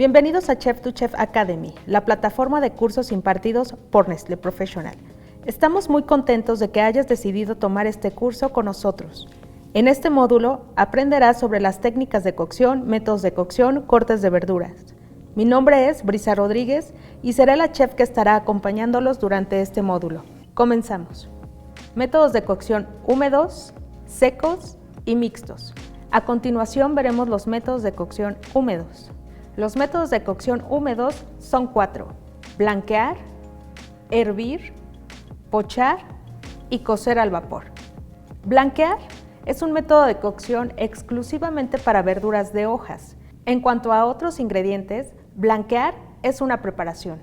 Bienvenidos a Chef to Chef Academy, la plataforma de cursos impartidos por Nestlé Professional. Estamos muy contentos de que hayas decidido tomar este curso con nosotros. En este módulo aprenderás sobre las técnicas de cocción, métodos de cocción, cortes de verduras. Mi nombre es Brisa Rodríguez y seré la chef que estará acompañándolos durante este módulo. Comenzamos. Métodos de cocción húmedos, secos y mixtos. A continuación veremos los métodos de cocción húmedos. Los métodos de cocción húmedos son 4: blanquear, hervir, pochar y cocer al vapor. Blanquear es un método de cocción exclusivamente para verduras de hojas. En cuanto a otros ingredientes, blanquear es una preparación.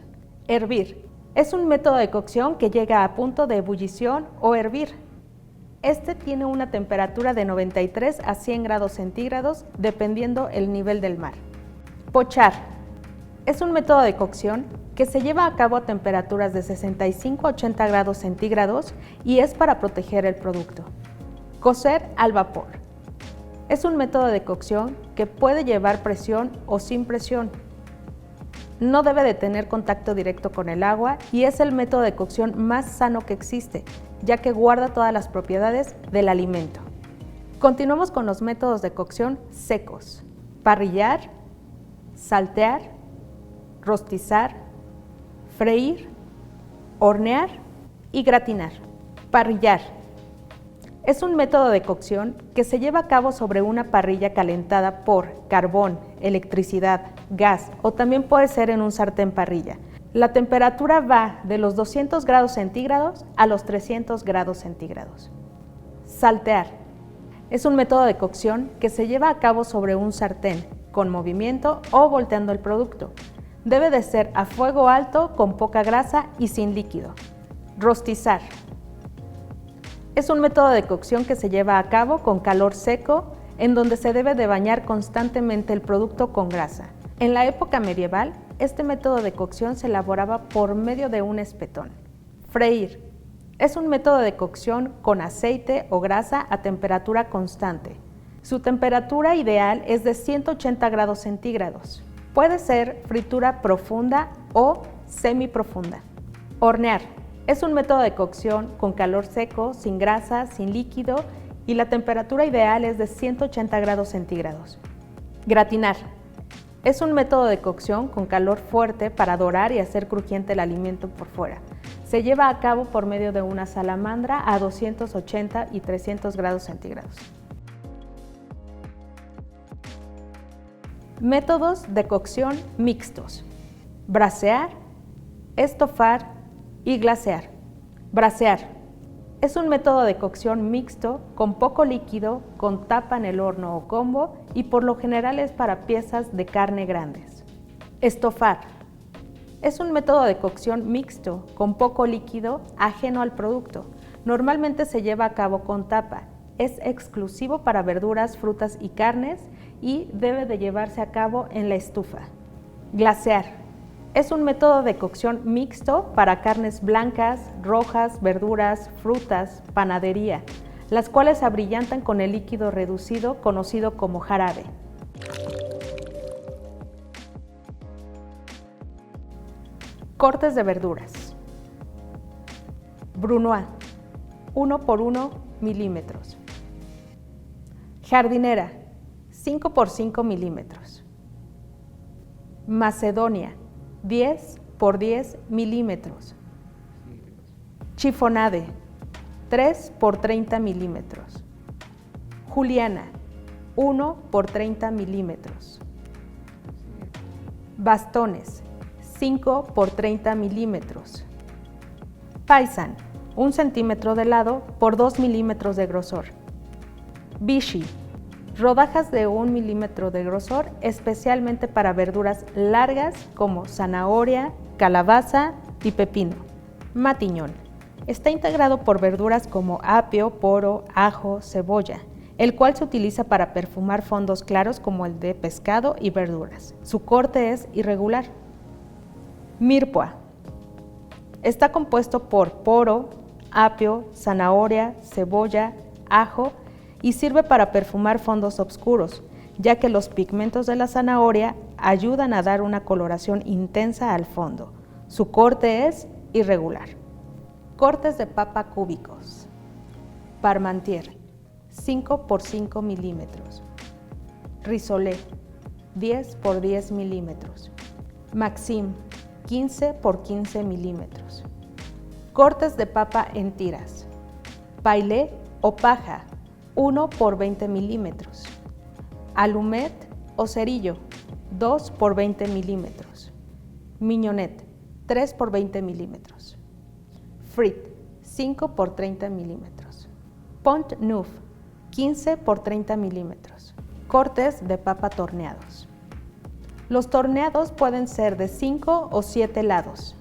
Hervir es un método de cocción que llega a punto de ebullición o hervir. Este tiene una temperatura de 93 a 100 grados centígrados dependiendo el nivel del mar. Pochar es un método de cocción que se lleva a cabo a temperaturas de 65 a 80 grados centígrados y es para proteger el producto. Cocer al vapor es un método de cocción que puede llevar presión o sin presión. No debe de tener contacto directo con el agua y es el método de cocción más sano que existe, ya que guarda todas las propiedades del alimento. Continuamos con los métodos de cocción secos: parrillar, saltear, rostizar, freír, hornear y gratinar. Parrillar es un método de cocción que se lleva a cabo sobre una parrilla calentada por carbón, electricidad, gas o también puede ser en un sartén parrilla. La temperatura va de los 200 grados centígrados a los 300 grados centígrados. Saltear es un método de cocción que se lleva a cabo sobre un sartén con movimiento o volteando el producto. Debe de ser a fuego alto, con poca grasa y sin líquido. Rostizar es un método de cocción que se lleva a cabo con calor seco, en donde se debe de bañar constantemente el producto con grasa. En la época medieval, este método de cocción se elaboraba por medio de un espetón. Freír es un método de cocción con aceite o grasa a temperatura constante. Su temperatura ideal es de 180 grados centígrados. Puede ser fritura profunda o semiprofunda. Hornear es un método de cocción con calor seco, sin grasa, sin líquido y la temperatura ideal es de 180 grados centígrados. Gratinar es un método de cocción con calor fuerte para dorar y hacer crujiente el alimento por fuera. Se lleva a cabo por medio de una salamandra a 280 y 300 grados centígrados. Métodos de cocción mixtos: brasear, estofar y glasear. Brasear es un método de cocción mixto con poco líquido, con tapa en el horno o combo y por lo general es para piezas de carne grandes. Estofar es un método de cocción mixto con poco líquido, ajeno al producto. Normalmente se lleva a cabo con tapa. Es exclusivo para verduras, frutas y carnes y debe de llevarse a cabo en la estufa. Glasear es un método de cocción mixto para carnes blancas, rojas, verduras, frutas, panadería, las cuales se abrillantan con el líquido reducido conocido como jarabe. Cortes de verduras. Brunoise, 1 por 1 milímetros. Jardinera, 5 por 5 milímetros. Macedonia, 10 por 10 milímetros. Chiffonade, 3 por 30 milímetros. Juliana, 1 por 30 milímetros. Bastones, 5 por 30 milímetros. Paisan, 1 centímetro de lado por 2 milímetros de grosor. Vichy, rodajas de 1 milímetro de grosor, especialmente para verduras largas como zanahoria, calabaza y pepino. Matiñón, está integrado por verduras como apio, poro, ajo, cebolla, el cual se utiliza para perfumar fondos claros como el de pescado y verduras. Su corte es irregular. Mirepoix, está compuesto por poro, apio, zanahoria, cebolla, ajo y sirve para perfumar fondos oscuros, ya que los pigmentos de la zanahoria ayudan a dar una coloración intensa al fondo. Su corte es irregular. Cortes de papa cúbicos. Parmentier, 5 por 5 milímetros. Rissolé, 10 por 10 milímetros. Maxim, 15 por 15 milímetros. Cortes de papa en tiras. Paillet o paja, 1 por 20 milímetros. Alumet o cerillo, 2 por 20 milímetros. Mignonette, 3 por 20 milímetros. Frit, 5 por 30 milímetros. Pont Neuf, 15 por 30 milímetros. Cortes de papa torneados. Los torneados pueden ser de 5 o 7 lados.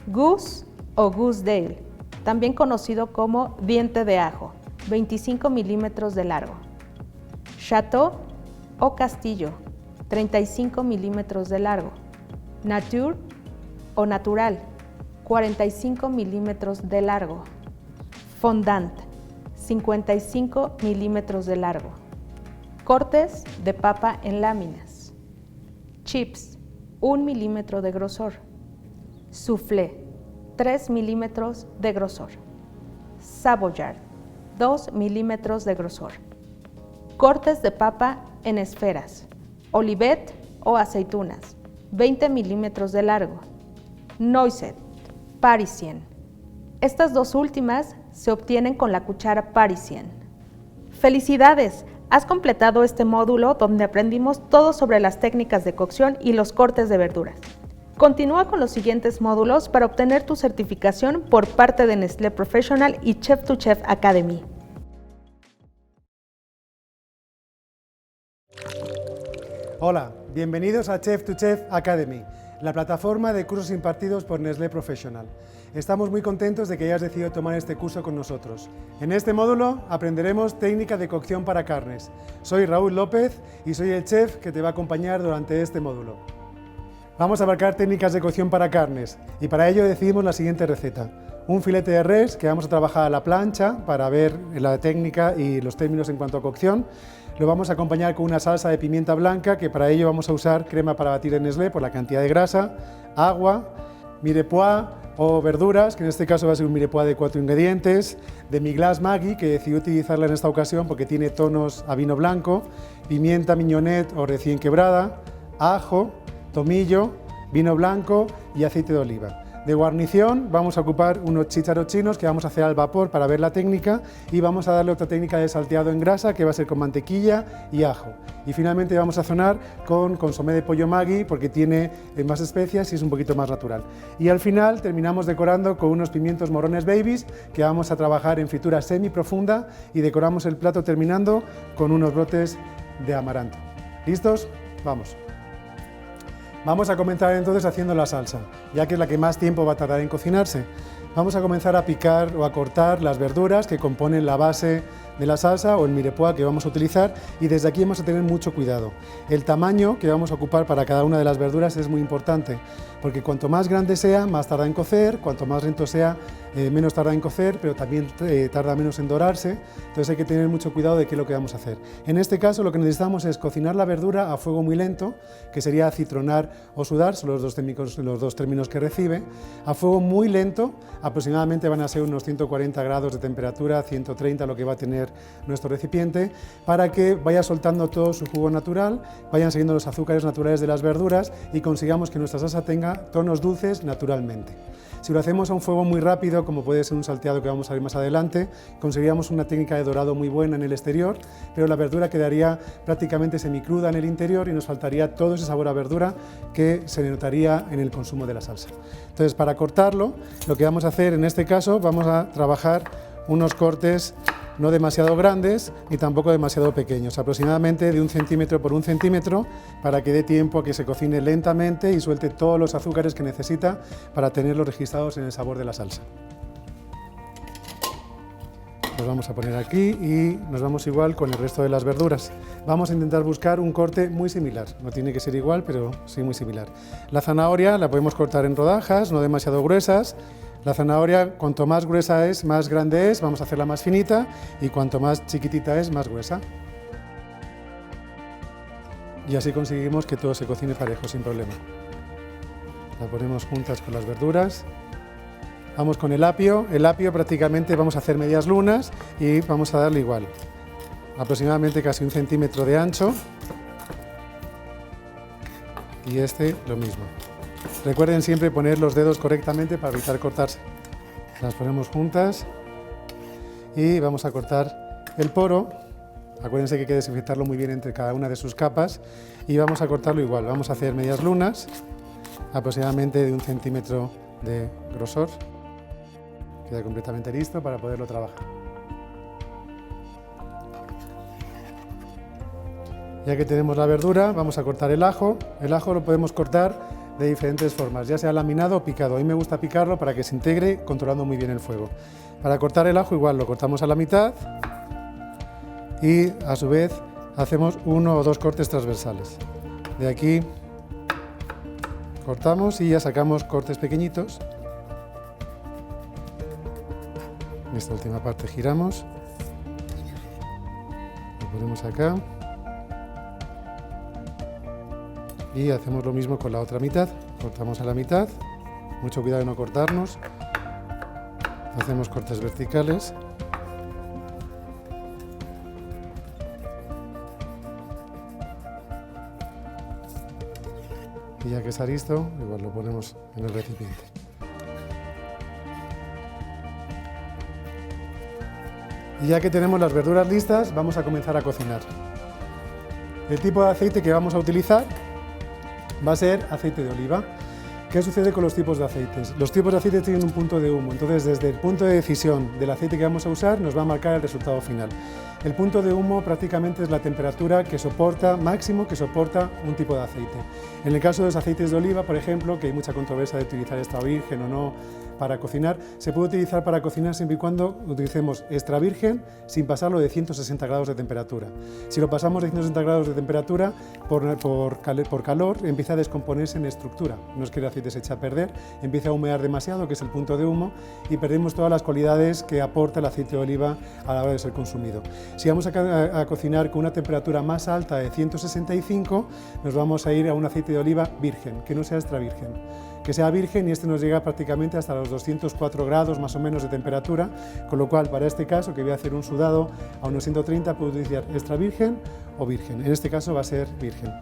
Goose o Goose Dale, también conocido como diente de ajo, 25 milímetros de largo. Chateau o castillo, 35 milímetros de largo. Nature o natural, 45 milímetros de largo. Fondant, 55 milímetros de largo. Cortes de papa en láminas. Chips, 1 milímetro de grosor. Soufflé, 3 milímetros de grosor. Savoyard, 2 milímetros de grosor. Cortes de papa en esferas. Olivet o aceitunas, 20 milímetros de largo. Noisette, Parisien. Estas dos últimas se obtienen con la cuchara Parisien. ¡Felicidades! Has completado este módulo donde aprendimos todo sobre las técnicas de cocción y los cortes de verduras. Continúa con los siguientes módulos para obtener tu certificación por parte de Nestlé Professional y Chef to Chef Academy. Hola, bienvenidos a Chef to Chef Academy, la plataforma de cursos impartidos por Nestlé Professional. Estamos muy contentos de que hayas decidido tomar este curso con nosotros. En este módulo aprenderemos técnica de cocción para carnes. Soy Raúl López y soy el chef que te va a acompañar durante este módulo. Vamos a abarcar técnicas de cocción para carnes y para ello decidimos la siguiente receta. Un filete de res que vamos a trabajar a la plancha para ver la técnica y los términos en cuanto a cocción. Lo vamos a acompañar con una salsa de pimienta blanca, que para ello vamos a usar crema para batir en Nestlé por la cantidad de grasa, agua, mirepoix o verduras, que en este caso va a ser un mirepoix de 4 ingredientes, demi-glace Maggi, que decidí utilizarla en esta ocasión porque tiene tonos a vino blanco, pimienta mignonette o recién quebrada, ajo, tomillo, vino blanco y aceite de oliva. De guarnición vamos a ocupar unos chícharos chinos que vamos a hacer al vapor para ver la técnica y vamos a darle otra técnica de salteado en grasa que va a ser con mantequilla y ajo. Y finalmente vamos a sazonar con consomé de pollo Maggi porque tiene más especias y es un poquito más natural. Y al final terminamos decorando con unos pimientos morrones babies que vamos a trabajar en fritura semi profunda y decoramos el plato terminando con unos brotes de amaranto. ¿Listos? Vamos. Vamos a comenzar entonces haciendo la salsa, ya que es la que más tiempo va a tardar en cocinarse. Vamos a comenzar a picar o a cortar las verduras que componen la base de la salsa o el mirepoix que vamos a utilizar y desde aquí vamos a tener mucho cuidado. El tamaño que vamos a ocupar para cada una de las verduras es muy importante, porque cuanto más grande sea, más tarda en cocer, cuanto más lento sea, menos tarda en cocer, pero también tarda menos en dorarse, entonces hay que tener mucho cuidado de qué es lo que vamos a hacer. En este caso lo que necesitamos es cocinar la verdura a fuego muy lento, que sería acitronar o sudar, son los dos términos que recibe, a fuego muy lento, aproximadamente van a ser unos 140 grados de temperatura, 130 lo que va a tener nuestro recipiente, para que vaya soltando todo su jugo natural, vayan saliendo los azúcares naturales de las verduras y consigamos que nuestra salsa tenga tonos dulces naturalmente. Si lo hacemos a un fuego muy rápido, como puede ser un salteado que vamos a ver más adelante, conseguiríamos una técnica de dorado muy buena en el exterior, pero la verdura quedaría prácticamente semicruda en el interior y nos faltaría todo ese sabor a verdura que se le notaría en el consumo de la salsa. Entonces, para cortarlo, lo que vamos a hacer en este caso, vamos a trabajar unos cortes no demasiado grandes ni tampoco demasiado pequeños, aproximadamente de 1 centímetro por 1 centímetro, para que dé tiempo a que se cocine lentamente y suelte todos los azúcares que necesita para tenerlos registrados en el sabor de la salsa. Los vamos a poner aquí y nos vamos igual con el resto de las verduras. Vamos a intentar buscar un corte muy similar, no tiene que ser igual, pero sí muy similar. La zanahoria la podemos cortar en rodajas, no demasiado gruesas. La zanahoria, cuanto más gruesa es, más grande es, vamos a hacerla más finita, y cuanto más chiquitita es, más gruesa. y así conseguimos que todo se cocine parejo, sin problema. La ponemos juntas con las verduras. Vamos con el apio prácticamente vamos a hacer medias lunas y vamos a darle igual, aproximadamente casi 1 centímetro de ancho, y este lo mismo. Recuerden siempre poner los dedos correctamente para evitar cortarse. Las ponemos juntas y vamos a cortar el poro. Acuérdense que hay que desinfectarlo muy bien entre cada una de sus capas y vamos a cortarlo igual. Vamos a hacer medias lunas, aproximadamente de 1 centímetro de grosor. Queda completamente listo para poderlo trabajar. Ya que tenemos la verdura, vamos a cortar el ajo. El ajo lo podemos cortar de diferentes formas, ya sea laminado o picado. A mí me gusta picarlo para que se integre controlando muy bien el fuego. Para cortar el ajo igual lo cortamos a la mitad y a su vez hacemos 1 o 2 cortes transversales. De aquí cortamos y ya sacamos cortes pequeñitos. En esta última parte giramos, lo ponemos acá y hacemos lo mismo con la otra mitad. Cortamos a la mitad, mucho cuidado de no cortarnos, hacemos cortes verticales y ya que está listo, igual lo ponemos en el recipiente. Y ya que tenemos las verduras listas, vamos a comenzar a cocinar. El tipo de aceite que vamos a utilizar va a ser aceite de oliva. ¿Qué sucede con los tipos de aceites? Los tipos de aceite tienen un punto de humo, entonces desde el punto de decisión del aceite que vamos a usar nos va a marcar el resultado final. El punto de humo prácticamente es la temperatura que soporta, máximo que soporta un tipo de aceite. En el caso de los aceites de oliva, por ejemplo, que hay mucha controversia de utilizar extra virgen o no para cocinar, se puede utilizar para cocinar siempre y cuando utilicemos extra virgen sin pasarlo de 160 grados de temperatura. Si lo pasamos de 160 grados de temperatura, por calor empieza a descomponerse en estructura. No es que el aceite se eche a perder, empieza a humear demasiado, que es el punto de humo, y perdemos todas las cualidades que aporta el aceite de oliva a la hora de ser consumido. Si vamos a cocinar con una temperatura más alta de 165, nos vamos a ir a un aceite de oliva virgen, que no sea extra virgen. Que sea virgen y este nos llega prácticamente hasta los 204 grados más o menos de temperatura, con lo cual para este caso, que voy a hacer un sudado a unos 130, puedo utilizar extra virgen o virgen. En este caso va a ser virgen.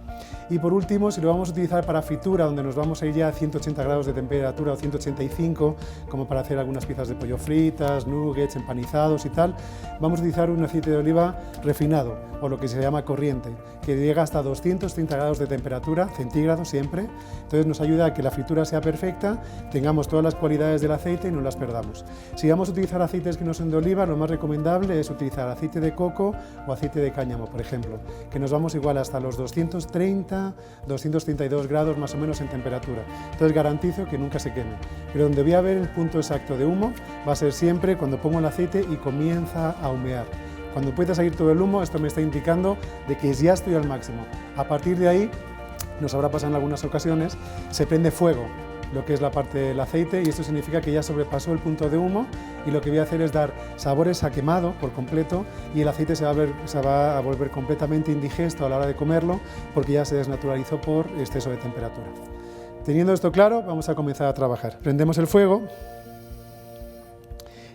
Y por último, si lo vamos a utilizar para fritura, donde nos vamos a ir ya a 180 grados de temperatura o 185, como para hacer algunas piezas de pollo fritas, nuggets, empanizados y tal, vamos a utilizar un aceite de oliva refinado, o lo que se llama corriente, que llega hasta 230 grados de temperatura, centígrados siempre. Entonces nos ayuda a que la fritura sea perfecta, tengamos todas las cualidades del aceite y no las perdamos. Si vamos a utilizar aceites que no son de oliva, lo más recomendable es utilizar aceite de coco o aceite de cáñamo, por ejemplo, que nos vamos igual hasta los 230, 232 grados más o menos en temperatura. Entonces garantizo que nunca se queme. Pero donde voy a ver el punto exacto de humo va a ser siempre cuando pongo el aceite y comienza a humear. Cuando empieza a salir todo el humo, esto me está indicando de que ya estoy al máximo. A partir de ahí, nos habrá pasado en algunas ocasiones, se prende fuego lo que es la parte del aceite y esto significa que ya sobrepasó el punto de humo y lo que voy a hacer es dar sabores a quemado por completo y el aceite se va a volver completamente indigesto a la hora de comerlo porque ya se desnaturalizó por exceso de temperatura. Teniendo esto claro, vamos a comenzar a trabajar. Prendemos el fuego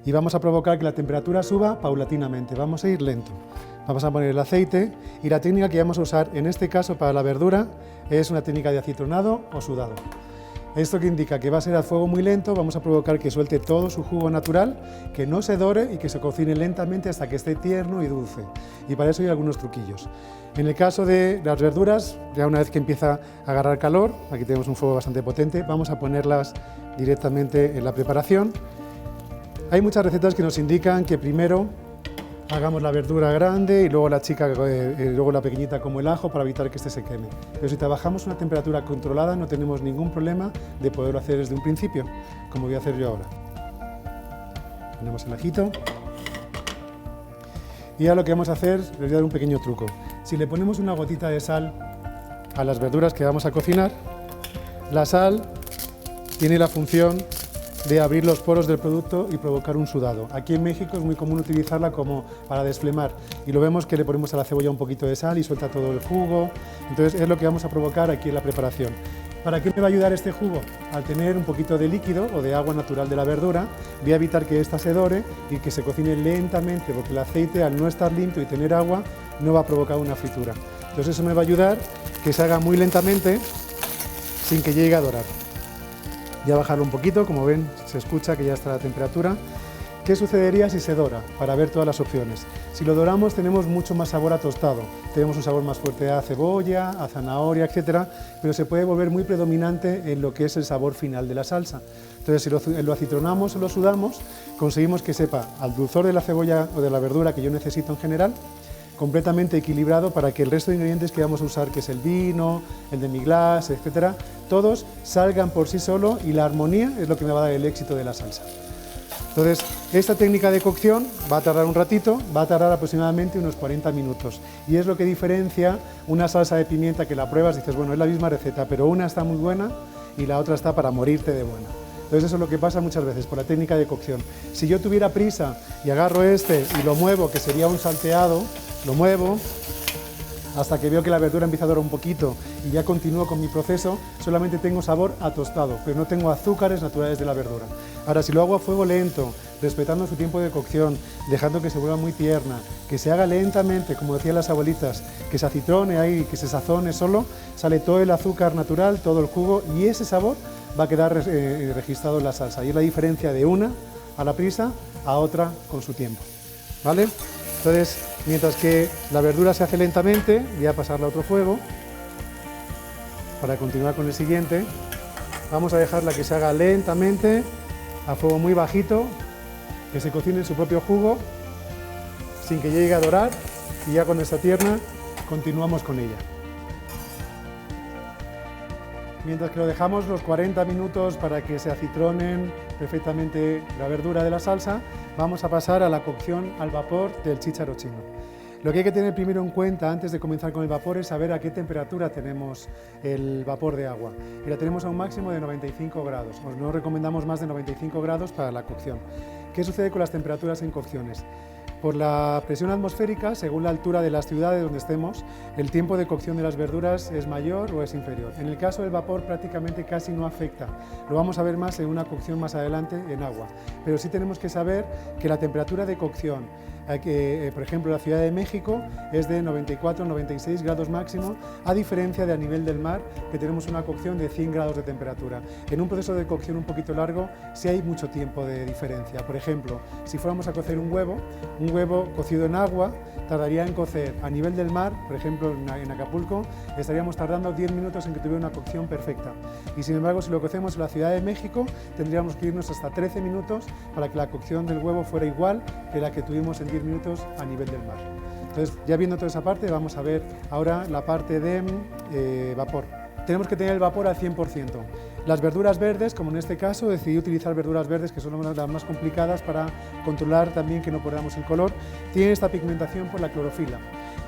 y vamos a provocar que la temperatura suba paulatinamente, vamos a ir lento. Vamos a poner el aceite y la técnica que vamos a usar en este caso para la verdura es una técnica de acitronado o sudado. Esto que indica que va a ser a fuego muy lento, vamos a provocar que suelte todo su jugo natural, que no se dore y que se cocine lentamente hasta que esté tierno y dulce. Y para eso hay algunos truquillos. En el caso de las verduras, ya una vez que empieza a agarrar calor, aquí tenemos un fuego bastante potente, vamos a ponerlas directamente en la preparación. Hay muchas recetas que nos indican que primero hagamos la verdura grande y luego la chica, luego la pequeñita como el ajo para evitar que este se queme. Pero si trabajamos a una temperatura controlada no tenemos ningún problema de poderlo hacer desde un principio, como voy a hacer yo ahora. Ponemos el ajito y ahora lo que vamos a hacer, les voy a dar un pequeño truco. Si le ponemos una gotita de sal a las verduras que vamos a cocinar, la sal tiene la función de abrir los poros del producto y provocar un sudado. Aquí en México es muy común utilizarla como para desflemar y lo vemos que le ponemos a la cebolla un poquito de sal y suelta todo el jugo. Entonces es lo que vamos a provocar aquí en la preparación. ¿Para qué me va a ayudar este jugo? Al tener un poquito de líquido o de agua natural de la verdura, voy a evitar que ésta se dore y que se cocine lentamente, porque el aceite, al no estar limpio y tener agua, no va a provocar una fritura. Entonces eso me va a ayudar que se haga muy lentamente sin que llegue a dorar. Voy a bajarlo un poquito, como ven, se escucha que ya está la temperatura. ¿Qué sucedería si se dora? Para ver todas las opciones. Si lo doramos tenemos mucho más sabor a tostado, tenemos un sabor más fuerte a cebolla, a zanahoria, etcétera, pero se puede volver muy predominante en lo que es el sabor final de la salsa. Entonces si lo acitronamos o lo sudamos, conseguimos que sepa al dulzor de la cebolla o de la verdura que yo necesito en general, completamente equilibrado para que el resto de ingredientes que vamos a usar, que es el vino, el demi-glace, etcétera, todos salgan por sí solo y la armonía es lo que me va a dar el éxito de la salsa. Entonces, esta técnica de cocción va a tardar un ratito, va a tardar aproximadamente unos 40 minutos y es lo que diferencia una salsa de pimienta que la pruebas y dices, bueno, es la misma receta, pero una está muy buena y la otra está para morirte de buena. Entonces eso es lo que pasa muchas veces por la técnica de cocción. Si yo tuviera prisa y agarro este y lo muevo, que sería un salteado, lo muevo hasta que veo que la verdura empieza a dorar un poquito y ya continúo con mi proceso, solamente tengo sabor a tostado, pero no tengo azúcares naturales de la verdura. Ahora, si lo hago a fuego lento, respetando su tiempo de cocción, dejando que se vuelva muy tierna, que se haga lentamente, como decían las abuelitas, que se acitrone ahí, que se sazone solo, sale todo el azúcar natural, todo el jugo y ese sabor va a quedar registrado en la salsa. Y es la diferencia de una a la prisa a otra con su tiempo, ¿vale? Entonces, mientras que la verdura se hace lentamente, voy a pasarla a otro fuego para continuar con el siguiente. Vamos a dejarla que se haga lentamente, a fuego muy bajito, que se cocine en su propio jugo, sin que llegue a dorar, y ya cuando está tierna, continuamos con ella. Mientras que lo dejamos los 40 minutos para que se acitronen perfectamente la verdura de la salsa, vamos a pasar a la cocción al vapor del chícharo chino. Lo que hay que tener primero en cuenta antes de comenzar con el vapor es saber a qué temperatura tenemos el vapor de agua. Y la tenemos a un máximo de 95 grados. No recomendamos más de 95 grados para la cocción. ¿Qué sucede con las temperaturas en cocciones? Por la presión atmosférica, según la altura de las ciudades donde estemos, el tiempo de cocción de las verduras es mayor o es inferior. En el caso del vapor prácticamente casi no afecta, lo vamos a ver más en una cocción más adelante en agua, pero sí tenemos que saber que la temperatura de cocción, por ejemplo, la Ciudad de México es de 94-96 grados máximo, a diferencia de a nivel del mar, que tenemos una cocción de 100 grados de temperatura. En un proceso de cocción un poquito largo, sí hay mucho tiempo de diferencia. Por ejemplo, si fuéramos a cocer un huevo cocido en agua tardaría en cocer a nivel del mar, por ejemplo en Acapulco, estaríamos tardando 10 minutos en que tuviera una cocción perfecta. Y sin embargo, si lo cocemos en la Ciudad de México, tendríamos que irnos hasta 13 minutos para que la cocción del huevo fuera igual que la que tuvimos en 10 minutos a nivel del mar. Entonces, ya viendo toda esa parte, vamos a ver ahora la parte de vapor. Tenemos que tener el vapor al 100%. Las verduras verdes, como en este caso, decidí utilizar verduras verdes que son las más complicadas para controlar también que no perdamos el color, tienen esta pigmentación por la clorofila.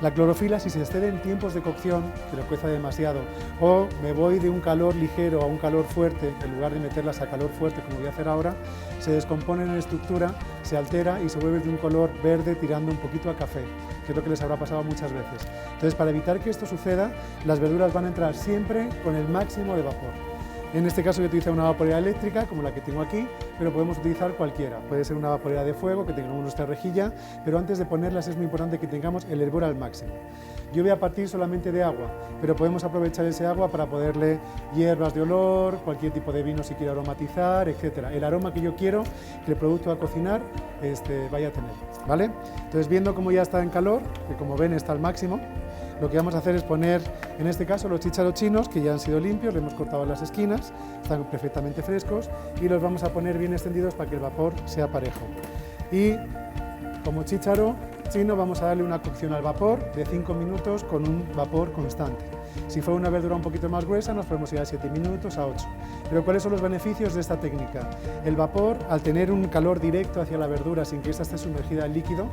La clorofila, si se excede en tiempos de cocción, que lo cueza demasiado, o me voy de un calor ligero a un calor fuerte, en lugar de meterlas a calor fuerte como voy a hacer ahora, se descomponen en estructura, se altera y se vuelve de un color verde tirando un poquito a café, que es lo que les habrá pasado muchas veces. Entonces, para evitar que esto suceda, las verduras van a entrar siempre con el máximo de vapor. En este caso yo utilizo una vaporera eléctrica, como la que tengo aquí, pero podemos utilizar cualquiera. Puede ser una vaporera de fuego, que tengamos nuestra rejilla, pero antes de ponerlas es muy importante que tengamos el hervor al máximo. Yo voy a partir solamente de agua, pero podemos aprovechar ese agua para ponerle hierbas de olor, cualquier tipo de vino si quiero aromatizar, etc. El aroma que yo quiero que el producto a cocinar vaya a tener, ¿vale? Entonces, viendo cómo ya está en calor, que como ven está al máximo, lo que vamos a hacer es poner, en este caso, los chícharos chinos, que ya han sido limpios, le hemos cortado las esquinas, están perfectamente frescos, y los vamos a poner bien extendidos para que el vapor sea parejo. Y como chícharo, sino vamos a darle una cocción al vapor de 5 minutos con un vapor constante. Si fuera una verdura un poquito más gruesa, nos podemos ir a 7 minutos, a 8. Pero ¿cuáles son los beneficios de esta técnica? El vapor, al tener un calor directo hacia la verdura sin que ésta esté sumergida en líquido,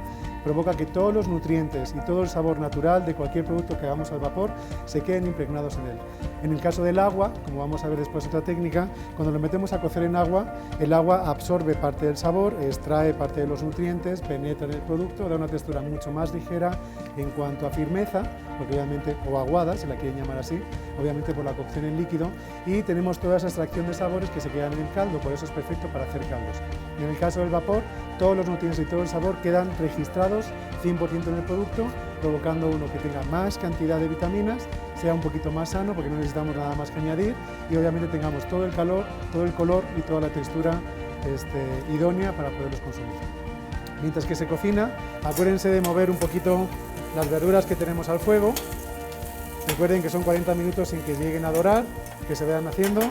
provoca que todos los nutrientes y todo el sabor natural de cualquier producto que hagamos al vapor se queden impregnados en él. En el caso del agua, como vamos a ver después otra técnica, cuando lo metemos a cocer en agua, el agua absorbe parte del sabor, extrae parte de los nutrientes, penetra en el producto, da una textura mucho más ligera en cuanto a firmeza, porque obviamente, o aguada, si la quieren llamar así, obviamente por la cocción en líquido, y tenemos toda esa extracción de sabores que se quedan en el caldo, por eso es perfecto para hacer caldos. En el caso del vapor, todos los nutrientes y todo el sabor quedan registrados 100% en el producto, provocando uno que tenga más cantidad de vitaminas, sea un poquito más sano porque no necesitamos nada más que añadir y obviamente tengamos todo el calor, todo el color y toda la textura idónea para poderlos consumir. Mientras que se cocina, acuérdense de mover un poquito las verduras que tenemos al fuego. Recuerden que son 40 minutos sin que lleguen a dorar, que se vean haciendo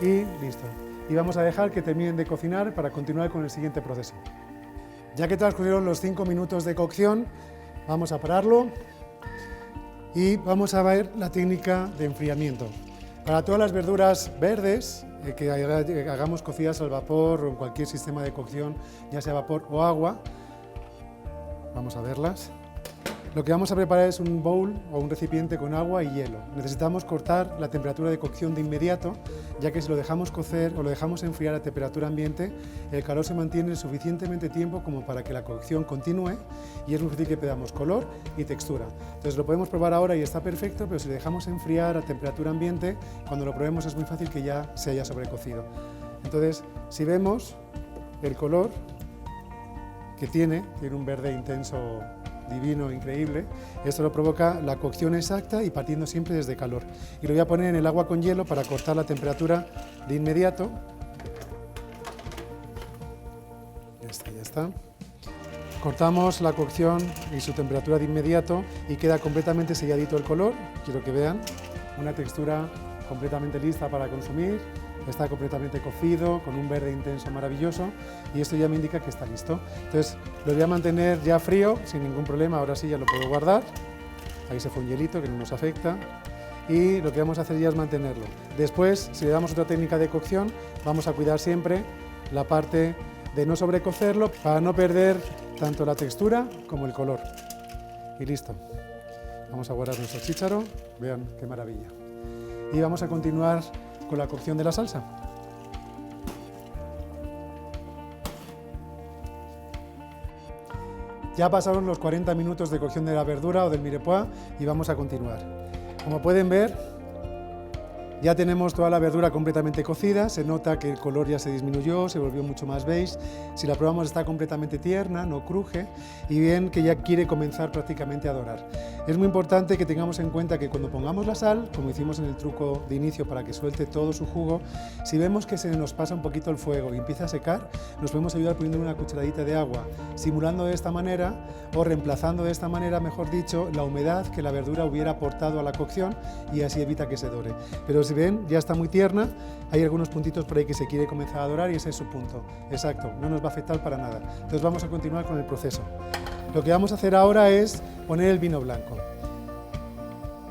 y listo. Y vamos a dejar que terminen de cocinar para continuar con el siguiente proceso. Ya que transcurrieron los 5 minutos de cocción, vamos a pararlo y vamos a ver la técnica de enfriamiento. Para todas las verduras verdes que hagamos cocidas al vapor o en cualquier sistema de cocción, ya sea vapor o agua, vamos a verlas. Lo que vamos a preparar es un bowl o un recipiente con agua y hielo. Necesitamos cortar la temperatura de cocción de inmediato, ya que si lo dejamos cocer o lo dejamos enfriar a temperatura ambiente, el calor se mantiene suficientemente tiempo como para que la cocción continúe y es muy difícil que perdamos color y textura. Entonces lo podemos probar ahora y está perfecto, pero si lo dejamos enfriar a temperatura ambiente, cuando lo probemos es muy fácil que ya se haya sobrecocido. Entonces, si vemos el color que tiene un verde intenso divino, increíble. Esto lo provoca la cocción exacta y partiendo siempre desde calor. Y lo voy a poner en el agua con hielo para cortar la temperatura de inmediato. Ya está. Cortamos la cocción y su temperatura de inmediato y queda completamente selladito el color. Quiero que vean una textura completamente lista para consumir. Está completamente cocido, con un verde intenso maravilloso y esto ya me indica que está listo. Entonces lo voy a mantener ya frío, sin ningún problema, ahora sí ya lo puedo guardar. Ahí se fue un hielito que no nos afecta y lo que vamos a hacer ya es mantenerlo. Después, si le damos otra técnica de cocción, vamos a cuidar siempre la parte de no sobrecocerlo para no perder tanto la textura como el color. Y listo. Vamos a guardar nuestro chícharo, vean qué maravilla. Y vamos a continuar con la cocción de la salsa. Ya pasaron los 40 minutos de cocción de la verdura o del mirepoix y vamos a continuar. Como pueden ver, ya tenemos toda la verdura completamente cocida, se nota que el color ya se disminuyó, se volvió mucho más beige. Si la probamos está completamente tierna, no cruje y bien que ya quiere comenzar prácticamente a dorar. Es muy importante que tengamos en cuenta que cuando pongamos la sal, como hicimos en el truco de inicio para que suelte todo su jugo, si vemos que se nos pasa un poquito el fuego y empieza a secar, nos podemos ayudar poniendo una cucharadita de agua, simulando de esta manera o reemplazando de esta manera, mejor dicho, la humedad que la verdura hubiera aportado a la cocción y así evita que se dore. Pero si ven, ya está muy tierna, hay algunos puntitos por ahí que se quiere comenzar a dorar y ese es su punto. Exacto, no nos va a afectar para nada. Entonces vamos a continuar con el proceso. Lo que vamos a hacer ahora es poner el vino blanco.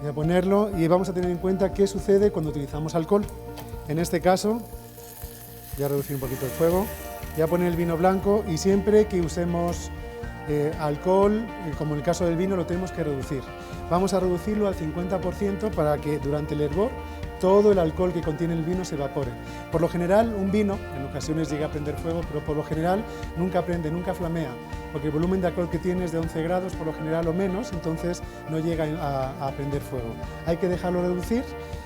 Voy a ponerlo y vamos a tener en cuenta qué sucede cuando utilizamos alcohol. En este caso, voy a reducir un poquito el fuego, voy a poner el vino blanco y siempre que usemos alcohol, como en el caso del vino, lo tenemos que reducir. Vamos a reducirlo al 50% para que durante el hervor todo el alcohol que contiene el vino se evapore. Por lo general, un vino, en ocasiones llega a prender fuego, pero por lo general nunca prende, nunca flamea, porque el volumen de alcohol que tiene es de 11 grados por lo general o menos, entonces no llega a prender fuego. Hay que dejarlo reducir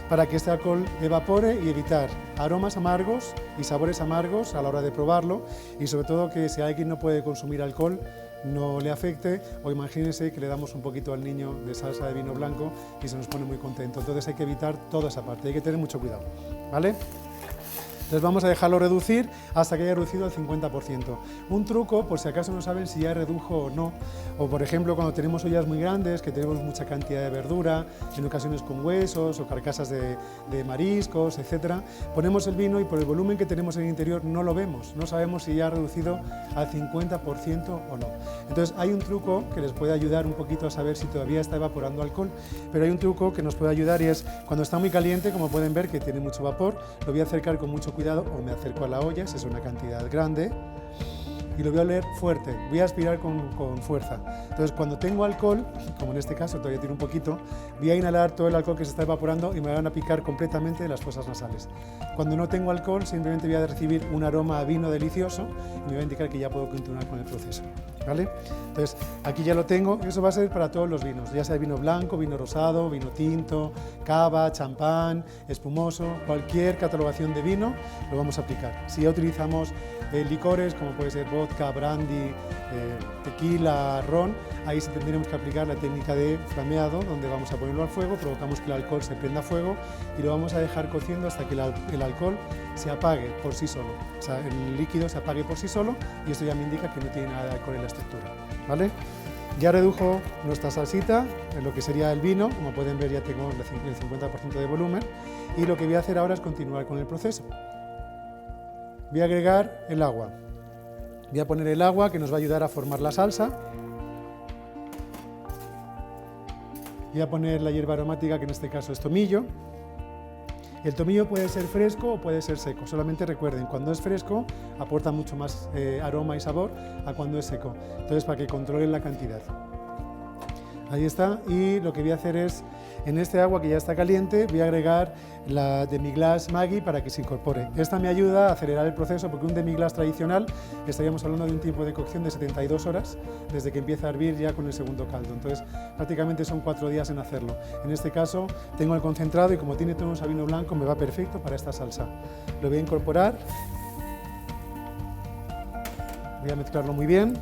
para que este alcohol evapore y evitar aromas amargos y sabores amargos a la hora de probarlo y sobre todo que si alguien no puede consumir alcohol, no le afecte, o imagínense que le damos un poquito al niño de salsa de vino blanco y se nos pone muy contento. Entonces hay que evitar toda esa parte, hay que tener mucho cuidado, ¿vale? Entonces vamos a dejarlo reducir hasta que haya reducido al 50%. Un truco, por si acaso no saben si ya redujo o no, o por ejemplo cuando tenemos ollas muy grandes, que tenemos mucha cantidad de verdura, en ocasiones con huesos o carcasas de mariscos, etcétera, ponemos el vino y por el volumen que tenemos en el interior no lo vemos, no sabemos si ya ha reducido al 50% o no. Entonces hay un truco que les puede ayudar un poquito a saber si todavía está evaporando alcohol, pero hay un truco que nos puede ayudar y es cuando está muy caliente, como pueden ver que tiene mucho vapor, lo voy a acercar con mucho cuidado o me acerco a la olla, si es una cantidad grande, y lo voy a oler fuerte, voy a aspirar con fuerza. Entonces cuando tengo alcohol, como en este caso todavía tiene un poquito, voy a inhalar todo el alcohol que se está evaporando y me van a picar completamente las fosas nasales. Cuando no tengo alcohol simplemente voy a recibir un aroma a vino delicioso y me va a indicar que ya puedo continuar con el proceso. ¿Vale? Entonces aquí ya lo tengo, eso va a ser para todos los vinos, ya sea vino blanco, vino rosado, vino tinto, cava, champán, espumoso, cualquier catalogación de vino lo vamos a aplicar. Si ya utilizamos licores como puede ser vodka, brandy, tequila, ron, ahí sí tendremos que aplicar la técnica de flameado, donde vamos a ponerlo al fuego, provocamos que el alcohol se prenda a fuego y lo vamos a dejar cociendo hasta que el alcohol se apague por sí solo, o sea, el líquido se apague por sí solo y esto ya me indica que no tiene nada de alcohol en la estructura, ¿vale? Ya redujo nuestra salsita en lo que sería el vino, como pueden ver ya tengo el 50% de volumen y lo que voy a hacer ahora es continuar con el proceso. Voy a agregar el agua, voy a poner el agua que nos va a ayudar a formar la salsa, voy a poner la hierba aromática que en este caso es tomillo. El tomillo puede ser fresco o puede ser seco, solamente recuerden, cuando es fresco aporta mucho más aroma y sabor a cuando es seco, entonces para que controlen la cantidad. Ahí está, y lo que voy a hacer es, en este agua que ya está caliente, voy a agregar la demi-glace Maggi para que se incorpore. Esta me ayuda a acelerar el proceso porque un demi-glace tradicional estaríamos hablando de un tiempo de cocción de 72 horas desde que empieza a hervir ya con el segundo caldo, entonces prácticamente son 4 días en hacerlo. En este caso tengo el concentrado y como tiene tonos a vino blanco me va perfecto para esta salsa. Lo voy a incorporar, voy a mezclarlo muy bien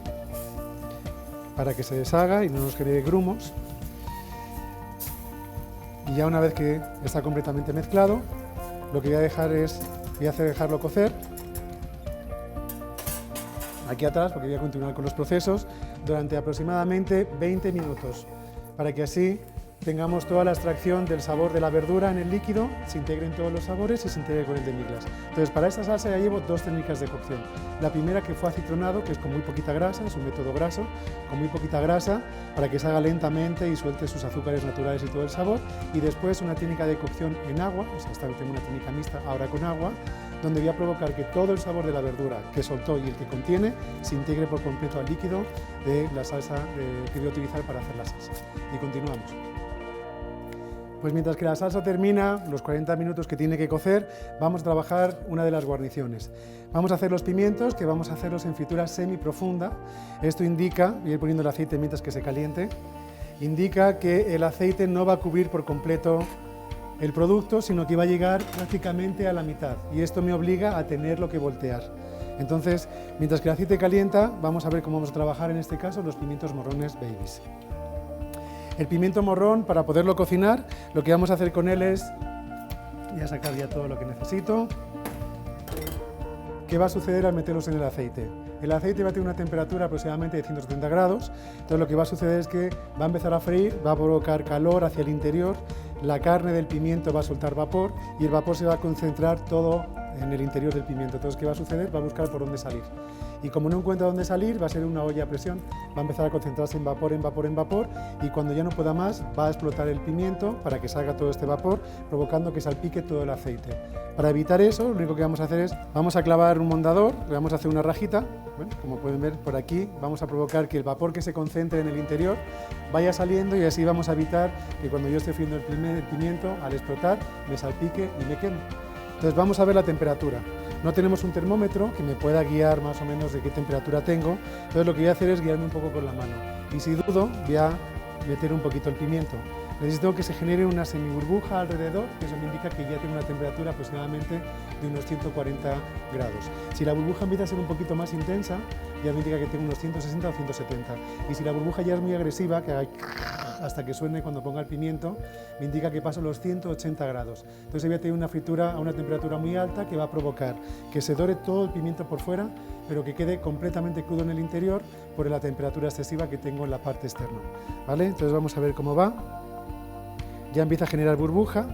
para que se deshaga y no nos genere grumos. Y ya una vez que está completamente mezclado, lo que voy a dejar es, dejarlo cocer aquí atrás, porque voy a continuar con los procesos, durante aproximadamente 20 minutos, para que así tengamos toda la extracción del sabor de la verdura en el líquido, se integren todos los sabores y se integre con el demi-glace. Entonces para esta salsa ya llevo 2 técnicas de cocción. La primera que fue acitronado, que es con muy poquita grasa, es un método graso, con muy poquita grasa, para que se haga lentamente y suelte sus azúcares naturales y todo el sabor. Y después una técnica de cocción en agua, o sea, tengo una técnica mixta ahora con agua, donde voy a provocar que todo el sabor de la verdura que soltó y el que contiene se integre por completo al líquido de la salsa que voy a utilizar para hacer la salsa. Y continuamos. Pues mientras que la salsa termina, los 40 minutos que tiene que cocer, vamos a trabajar una de las guarniciones. Vamos a hacer los pimientos, que vamos a hacerlos en fritura semiprofunda. Esto indica, voy a ir poniendo el aceite mientras que se caliente, indica que el aceite no va a cubrir por completo el producto, sino que va a llegar prácticamente a la mitad. Y esto me obliga a tenerlo que voltear. Entonces, mientras que el aceite calienta, vamos a ver cómo vamos a trabajar en este caso los pimientos morrones babies. El pimiento morrón, para poderlo cocinar, lo que vamos a hacer con él es, voy a sacar ya todo lo que necesito. ¿Qué va a suceder al meterlos en el aceite? El aceite va a tener una temperatura aproximadamente de 170 grados, entonces lo que va a suceder es que va a empezar a freír, va a provocar calor hacia el interior, la carne del pimiento va a soltar vapor y el vapor se va a concentrar todo en el interior del pimiento. Entonces, ¿qué va a suceder? Va a buscar por dónde salir. Y como no encuentra dónde salir, va a ser una olla a presión, va a empezar a concentrarse en vapor, en vapor, en vapor, y cuando ya no pueda más, va a explotar el pimiento para que salga todo este vapor, provocando que salpique todo el aceite. Para evitar eso, lo único que vamos a hacer es, vamos a clavar un mondador, le vamos a hacer una rajita, bueno, como pueden ver por aquí, vamos a provocar que el vapor que se concentre en el interior vaya saliendo y así vamos a evitar que cuando yo esté friendo el pimiento, al explotar, me salpique y me queme. Entonces vamos a ver la temperatura. No tenemos un termómetro que me pueda guiar más o menos de qué temperatura tengo, entonces lo que voy a hacer es guiarme un poco con la mano. Y si dudo, voy a meter un poquito el pimiento. Necesito que se genere una semiburbuja alrededor, que eso me indica que ya tengo una temperatura aproximadamente de unos 140 grados. Si la burbuja empieza a ser un poquito más intensa, ya me indica que tengo unos 160 o 170. Y si la burbuja ya es muy agresiva, que haga hasta que suene cuando ponga el pimiento, me indica que paso los 180 grados. Entonces voy a tener una fritura a una temperatura muy alta que va a provocar que se dore todo el pimiento por fuera, pero que quede completamente crudo en el interior por la temperatura excesiva que tengo en la parte externa. ¿Vale? Entonces vamos a ver cómo va. Ya empieza a generar burbuja.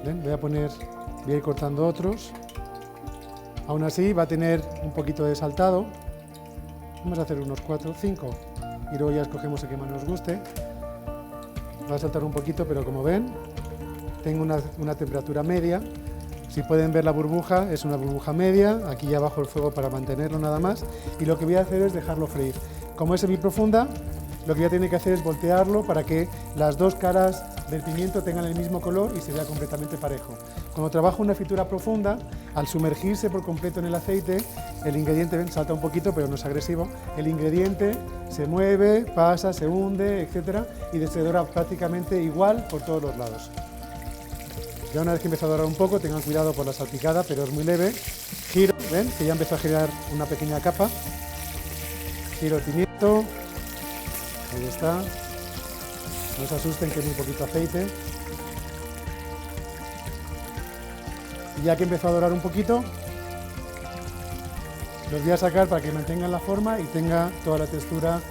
¿Ven? Voy a ir cortando otros. Aún así va a tener un poquito de saltado. Vamos a hacer unos 4 o 5 y luego ya escogemos el que más nos guste. Va a saltar un poquito, pero como ven, tengo una temperatura media. Si pueden ver la burbuja, es una burbuja media. Aquí ya bajo el fuego para mantenerlo nada más. Y lo que voy a hacer es dejarlo freír. Como es semiprofunda, lo que voy a tener que hacer es voltearlo para que las dos caras del pimiento tengan el mismo color y se vea completamente parejo. Cuando trabajo una fritura profunda, al sumergirse por completo en el aceite, el ingrediente, ven, salta un poquito, pero no es agresivo, el ingrediente se mueve, pasa, se hunde, etcétera, y se dora prácticamente igual por todos los lados. Ya una vez que empieza a dorar un poco, tengan cuidado por la salpicada, pero es muy leve. Giro, ven, que ya empezó a generar una pequeña capa. Giro el pimiento. Ahí está. No se asusten que es muy poquito aceite. Y ya que empezó a dorar un poquito, los voy a sacar para que mantengan la forma y tenga toda la textura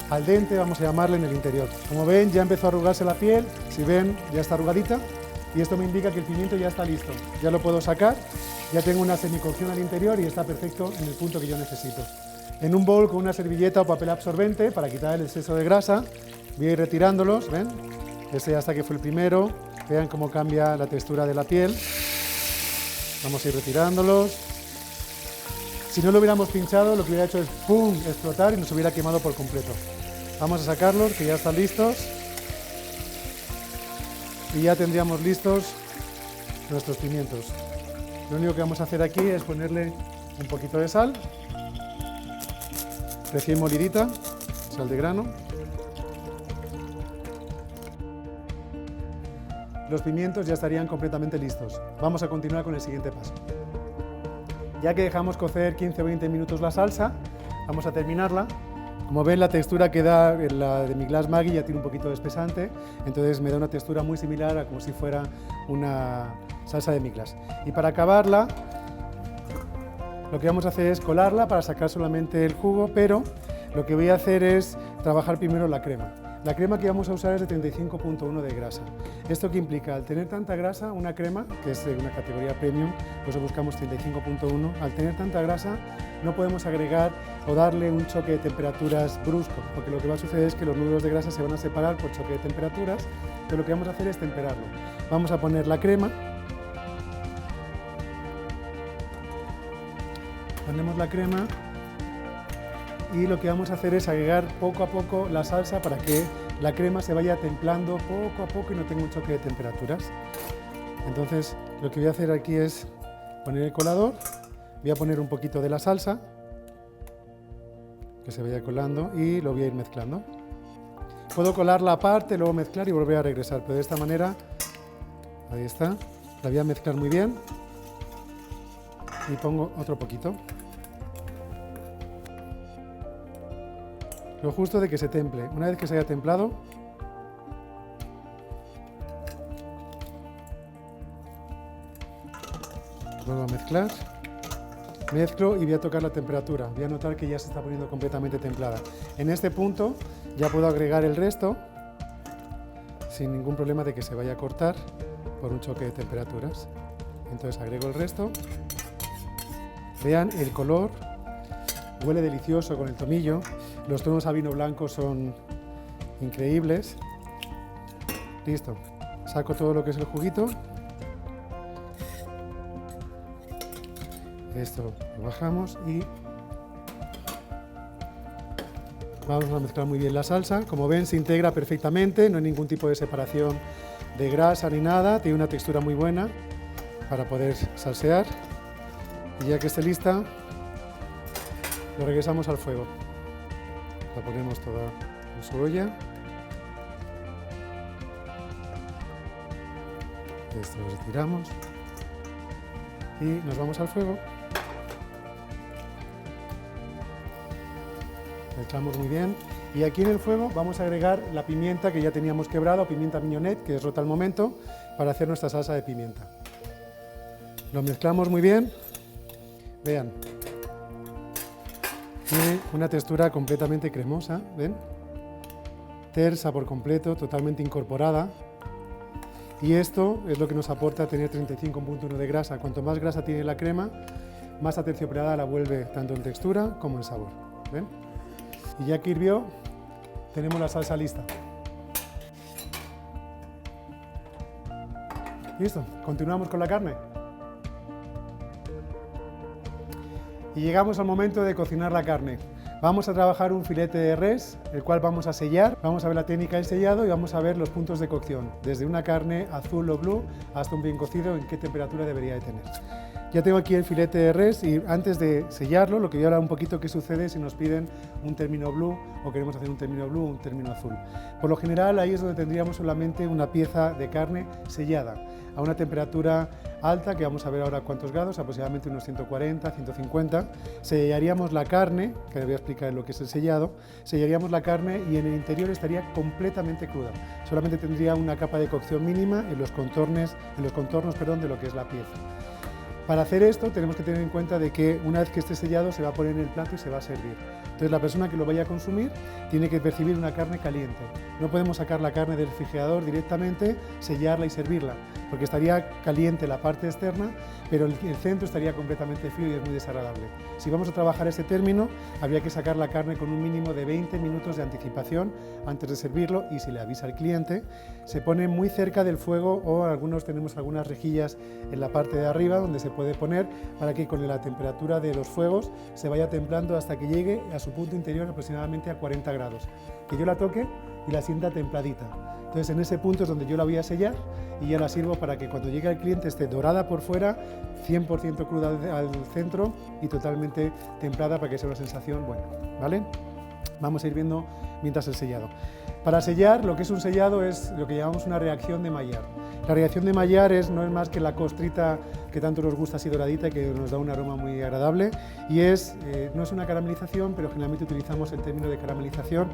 al dente, vamos a llamarle, en el interior. Como ven, ya empezó a arrugarse la piel. Si ven, ya está arrugadita. Y esto me indica que el pimiento ya está listo. Ya lo puedo sacar. Ya tengo una semicocción al interior y está perfecto en el punto que yo necesito. En un bol con una servilleta o papel absorbente para quitar el exceso de grasa, voy a ir retirándolos, ¿ven? Este ya hasta que fue el primero. Vean cómo cambia la textura de la piel. Vamos a ir retirándolos. Si no lo hubiéramos pinchado, lo que hubiera hecho es ¡pum!, explotar y nos hubiera quemado por completo. Vamos a sacarlos, que ya están listos. Y ya tendríamos listos nuestros pimientos. Lo único que vamos a hacer aquí es ponerle un poquito de sal, recién molidita, sal de grano. Los pimientos ya estarían completamente listos. Vamos a continuar con el siguiente paso. Ya que dejamos cocer 15 o 20 minutos la salsa, vamos a terminarla. Como ven, la textura que da la de mi Glass Maggi ya tiene un poquito de espesante, entonces me da una textura muy similar a como si fuera una salsa de mi Glass. Y para acabarla, lo que vamos a hacer es colarla para sacar solamente el jugo, pero lo que voy a hacer es trabajar primero la crema. La crema que vamos a usar es de 35.1 de grasa. ¿Esto qué implica? Al tener tanta grasa, una crema, que es de una categoría premium, pues buscamos 35.1, al tener tanta grasa no podemos agregar o darle un choque de temperaturas brusco, porque lo que va a suceder es que los nudos de grasa se van a separar por choque de temperaturas, pero lo que vamos a hacer es temperarlo. Vamos a poner la crema, ponemos la crema, y lo que vamos a hacer es agregar poco a poco la salsa para que la crema se vaya templando poco a poco y no tenga un choque de temperaturas. Entonces, lo que voy a hacer aquí es poner el colador, voy a poner un poquito de la salsa, que se vaya colando, y lo voy a ir mezclando. Puedo colarla aparte, luego mezclar y volver a regresar, pero de esta manera, ahí está, la voy a mezclar muy bien y pongo otro poquito. Lo justo de que se temple. Una vez que se haya templado, vuelvo a mezclar, mezclo y voy a tocar la temperatura. Voy a notar que ya se está poniendo completamente templada. En este punto ya puedo agregar el resto sin ningún problema de que se vaya a cortar por un choque de temperaturas. Entonces agrego el resto. Vean el color, huele delicioso con el tomillo. Los tonos a vino blanco son increíbles. Listo. Saco todo lo que es el juguito. Esto lo bajamos y vamos a mezclar muy bien la salsa. Como ven, se integra perfectamente, no hay ningún tipo de separación de grasa ni nada. Tiene una textura muy buena para poder salsear. Y ya que esté lista, lo regresamos al fuego. La ponemos toda en su olla. Esto lo retiramos y nos vamos al fuego. Mezclamos muy bien. Y aquí en el fuego vamos a agregar la pimienta que ya teníamos quebrada, o pimienta mignonette, que es rota al momento, para hacer nuestra salsa de pimienta. Lo mezclamos muy bien. Vean. Tiene una textura completamente cremosa, ¿ven? Tersa por completo, totalmente incorporada. Y esto es lo que nos aporta tener 35,1 de grasa. Cuanto más grasa tiene la crema, más aterciopelada la vuelve tanto en textura como en sabor. ¿Ven? Y ya que hirvió, tenemos la salsa lista. Listo, continuamos con la carne. Y llegamos al momento de cocinar la carne. Vamos a trabajar un filete de res, el cual vamos a sellar. Vamos a ver la técnica del sellado y vamos a ver los puntos de cocción, desde una carne azul o blue hasta un bien cocido, en qué temperatura debería de tener. Ya tengo aquí el filete de res y antes de sellarlo, lo que voy a hablar un poquito qué sucede si nos piden un término blue o queremos hacer un término blue o un término azul. Por lo general ahí es donde tendríamos solamente una pieza de carne sellada a una temperatura alta, que vamos a ver ahora cuántos grados, aproximadamente unos 140, 150. Sellaríamos la carne, que les voy a explicar lo que es el sellado, sellaríamos la carne y en el interior estaría completamente cruda. Solamente tendría una capa de cocción mínima en los contornos, de lo que es la pieza. Para hacer esto tenemos que tener en cuenta de que una vez que esté sellado se va a poner en el plato y se va a servir. Entonces la persona que lo vaya a consumir tiene que percibir una carne caliente. No podemos sacar la carne del refrigerador directamente, sellarla y servirla, porque estaría caliente la parte externa, pero el centro estaría completamente frío y es muy desagradable. Si vamos a trabajar ese término, habría que sacar la carne con un mínimo de 20 minutos de anticipación antes de servirlo, y si le avisa al cliente, se pone muy cerca del fuego, o tenemos algunas rejillas en la parte de arriba donde se puede poner para que con la temperatura de los fuegos se vaya templando hasta que llegue a su punto interior aproximadamente a 40 grados. Que yo la toque y la sienta templadita. Entonces en ese punto es donde yo la voy a sellar y ya la sirvo para que cuando llegue al cliente esté dorada por fuera, 100% cruda al centro y totalmente templada para que sea una sensación buena, ¿vale? Vamos a ir viendo mientras el sellado. Para sellar, lo que es un sellado es lo que llamamos una reacción de Maillard. La reacción de Maillard no es más que la costrita que tanto nos gusta así doradita, que nos da un aroma muy agradable, y no es una caramelización, pero generalmente utilizamos el término de caramelización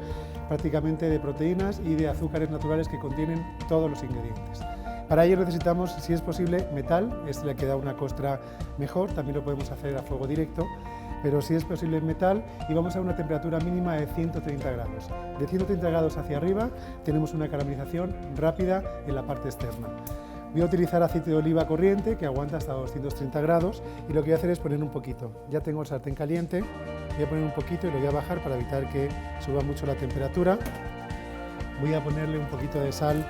prácticamente de proteínas y de azúcares naturales que contienen todos los ingredientes. Para ello necesitamos, si es posible, metal, es la que da una costra mejor, también lo podemos hacer a fuego directo, pero si es posible en metal, y vamos a una temperatura mínima de 130 grados. De 130 grados hacia arriba tenemos una caramelización rápida en la parte externa. Voy a utilizar aceite de oliva corriente que aguanta hasta 230 grados y lo que voy a hacer es poner un poquito. Ya tengo el sartén caliente, voy a poner un poquito y lo voy a bajar para evitar que suba mucho la temperatura. Voy a ponerle un poquito de sal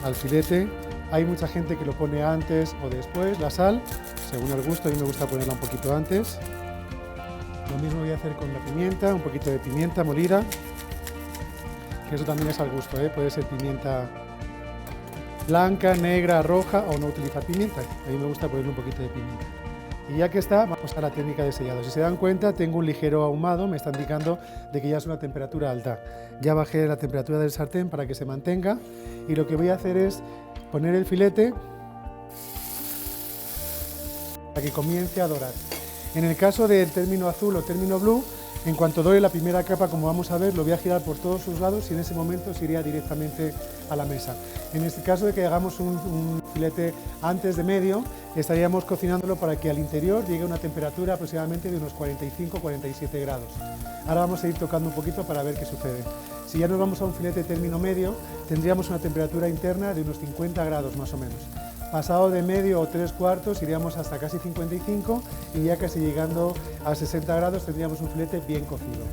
al filete. Hay mucha gente que lo pone antes o después, la sal, según el gusto. A mí me gusta ponerla un poquito antes. Lo mismo voy a hacer con la pimienta, un poquito de pimienta molida, que eso también es al gusto, puede ser pimienta blanca, negra, roja o no utilizar pimienta. A mí me gusta ponerle un poquito de pimienta. Y ya que está, vamos a la técnica de sellado. Si se dan cuenta, tengo un ligero ahumado, me está indicando de que ya es una temperatura alta. Ya bajé la temperatura del sartén para que se mantenga y lo que voy a hacer es poner el filete para que comience a dorar. En el caso del término azul o término blue, en cuanto dore la primera capa, como vamos a ver, lo voy a girar por todos sus lados y en ese momento se iría directamente a la mesa. En este caso de que hagamos un filete antes de medio, estaríamos cocinándolo para que al interior llegue a una temperatura aproximadamente de unos 45-47 grados. Ahora vamos a ir tocando un poquito para ver qué sucede. Si ya nos vamos a un filete término medio, tendríamos una temperatura interna de unos 50 grados más o menos. Pasado de medio o 3/4 iríamos hasta casi 55 y ya casi llegando a 60 grados tendríamos un filete bien cocido.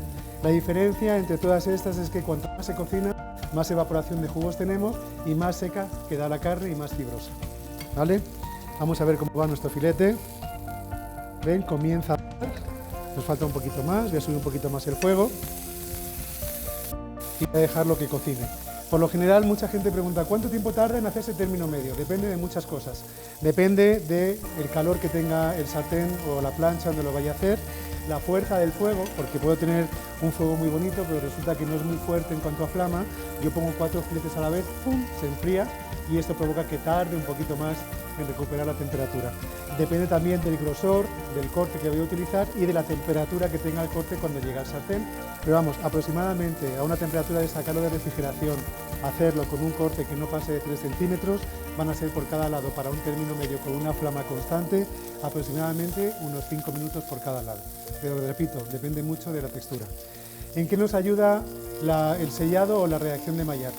La diferencia entre todas estas es que cuanto más se cocina, más evaporación de jugos tenemos y más seca queda la carne y más fibrosa. ¿Vale? Vamos a ver cómo va nuestro filete. Ven, comienza a dorar. Nos falta un poquito más, voy a subir un poquito más el fuego y voy a dejarlo que cocine. Por lo general, mucha gente pregunta ¿cuánto tiempo tarda en hacerse término medio? Depende de muchas cosas. Depende del calor que tenga el sartén o la plancha donde lo vaya a hacer, la fuerza del fuego, porque puedo tener un fuego muy bonito, pero resulta que no es muy fuerte en cuanto a flama. Yo pongo 4 filetes a la vez, ¡pum!, se enfría y esto provoca que tarde un poquito más en recuperar la temperatura. Depende también del grosor del corte que voy a utilizar y de la temperatura que tenga el corte cuando llegue al sartén. Pero vamos, aproximadamente a una temperatura de sacarlo de refrigeración, hacerlo con un corte que no pase de 3 centímetros, van a ser por cada lado para un término medio con una flama constante, aproximadamente unos 5 minutos por cada lado. Pero repito, depende mucho de la textura. ¿En qué nos ayuda el sellado o la reacción de Maillard?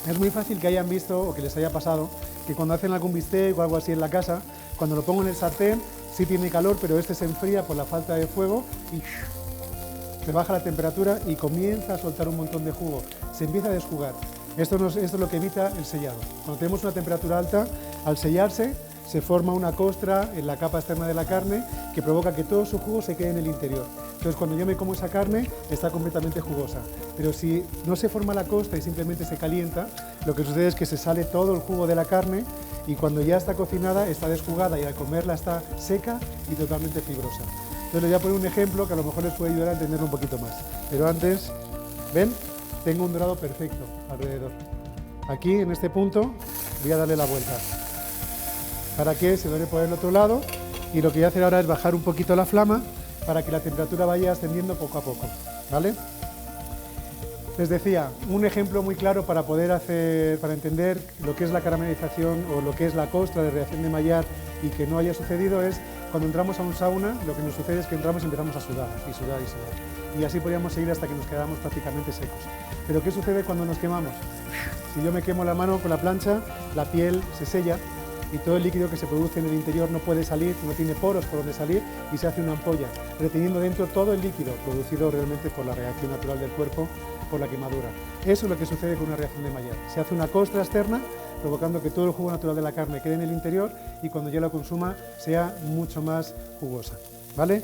Es muy fácil que hayan visto o que les haya pasado que cuando hacen algún bistec o algo así en la casa, cuando lo pongo en el sartén, sí tiene calor, pero este se enfría por la falta de fuego y se baja la temperatura y comienza a soltar un montón de jugo, se empieza a desjugar. Esto es lo que evita el sellado. Cuando tenemos una temperatura alta, al sellarse, se forma una costra en la capa externa de la carne que provoca que todo su jugo se quede en el interior. Entonces, cuando yo me como esa carne, está completamente jugosa. Pero si no se forma la costra y simplemente se calienta, lo que sucede es que se sale todo el jugo de la carne y cuando ya está cocinada, está desjugada y al comerla está seca y totalmente fibrosa. Entonces, les voy a poner un ejemplo que a lo mejor les puede ayudar a entenderlo un poquito más. Pero antes, ¿ven? Tengo un dorado perfecto alrededor. Aquí, en este punto, voy a darle la vuelta para que se dore por el otro lado y lo que voy a hacer ahora es bajar un poquito la flama para que la temperatura vaya ascendiendo poco a poco, ¿vale? Les decía, un ejemplo muy claro para entender lo que es la caramelización o lo que es la costra de reacción de Maillard y que no haya sucedido es cuando entramos a un sauna, lo que nos sucede es que entramos y empezamos a sudar y sudar y sudar. Y así podríamos seguir hasta que nos quedamos prácticamente secos. Pero ¿qué sucede cuando nos quemamos? Si yo me quemo la mano con la plancha, la piel se sella y todo el líquido que se produce en el interior no puede salir, no tiene poros por donde salir y se hace una ampolla, reteniendo dentro todo el líquido producido realmente por la reacción natural del cuerpo, por la quemadura. Eso es lo que sucede con una reacción de Maillard. Se hace una costra externa, provocando que todo el jugo natural de la carne quede en el interior y cuando yo la consuma sea mucho más jugosa, ¿vale?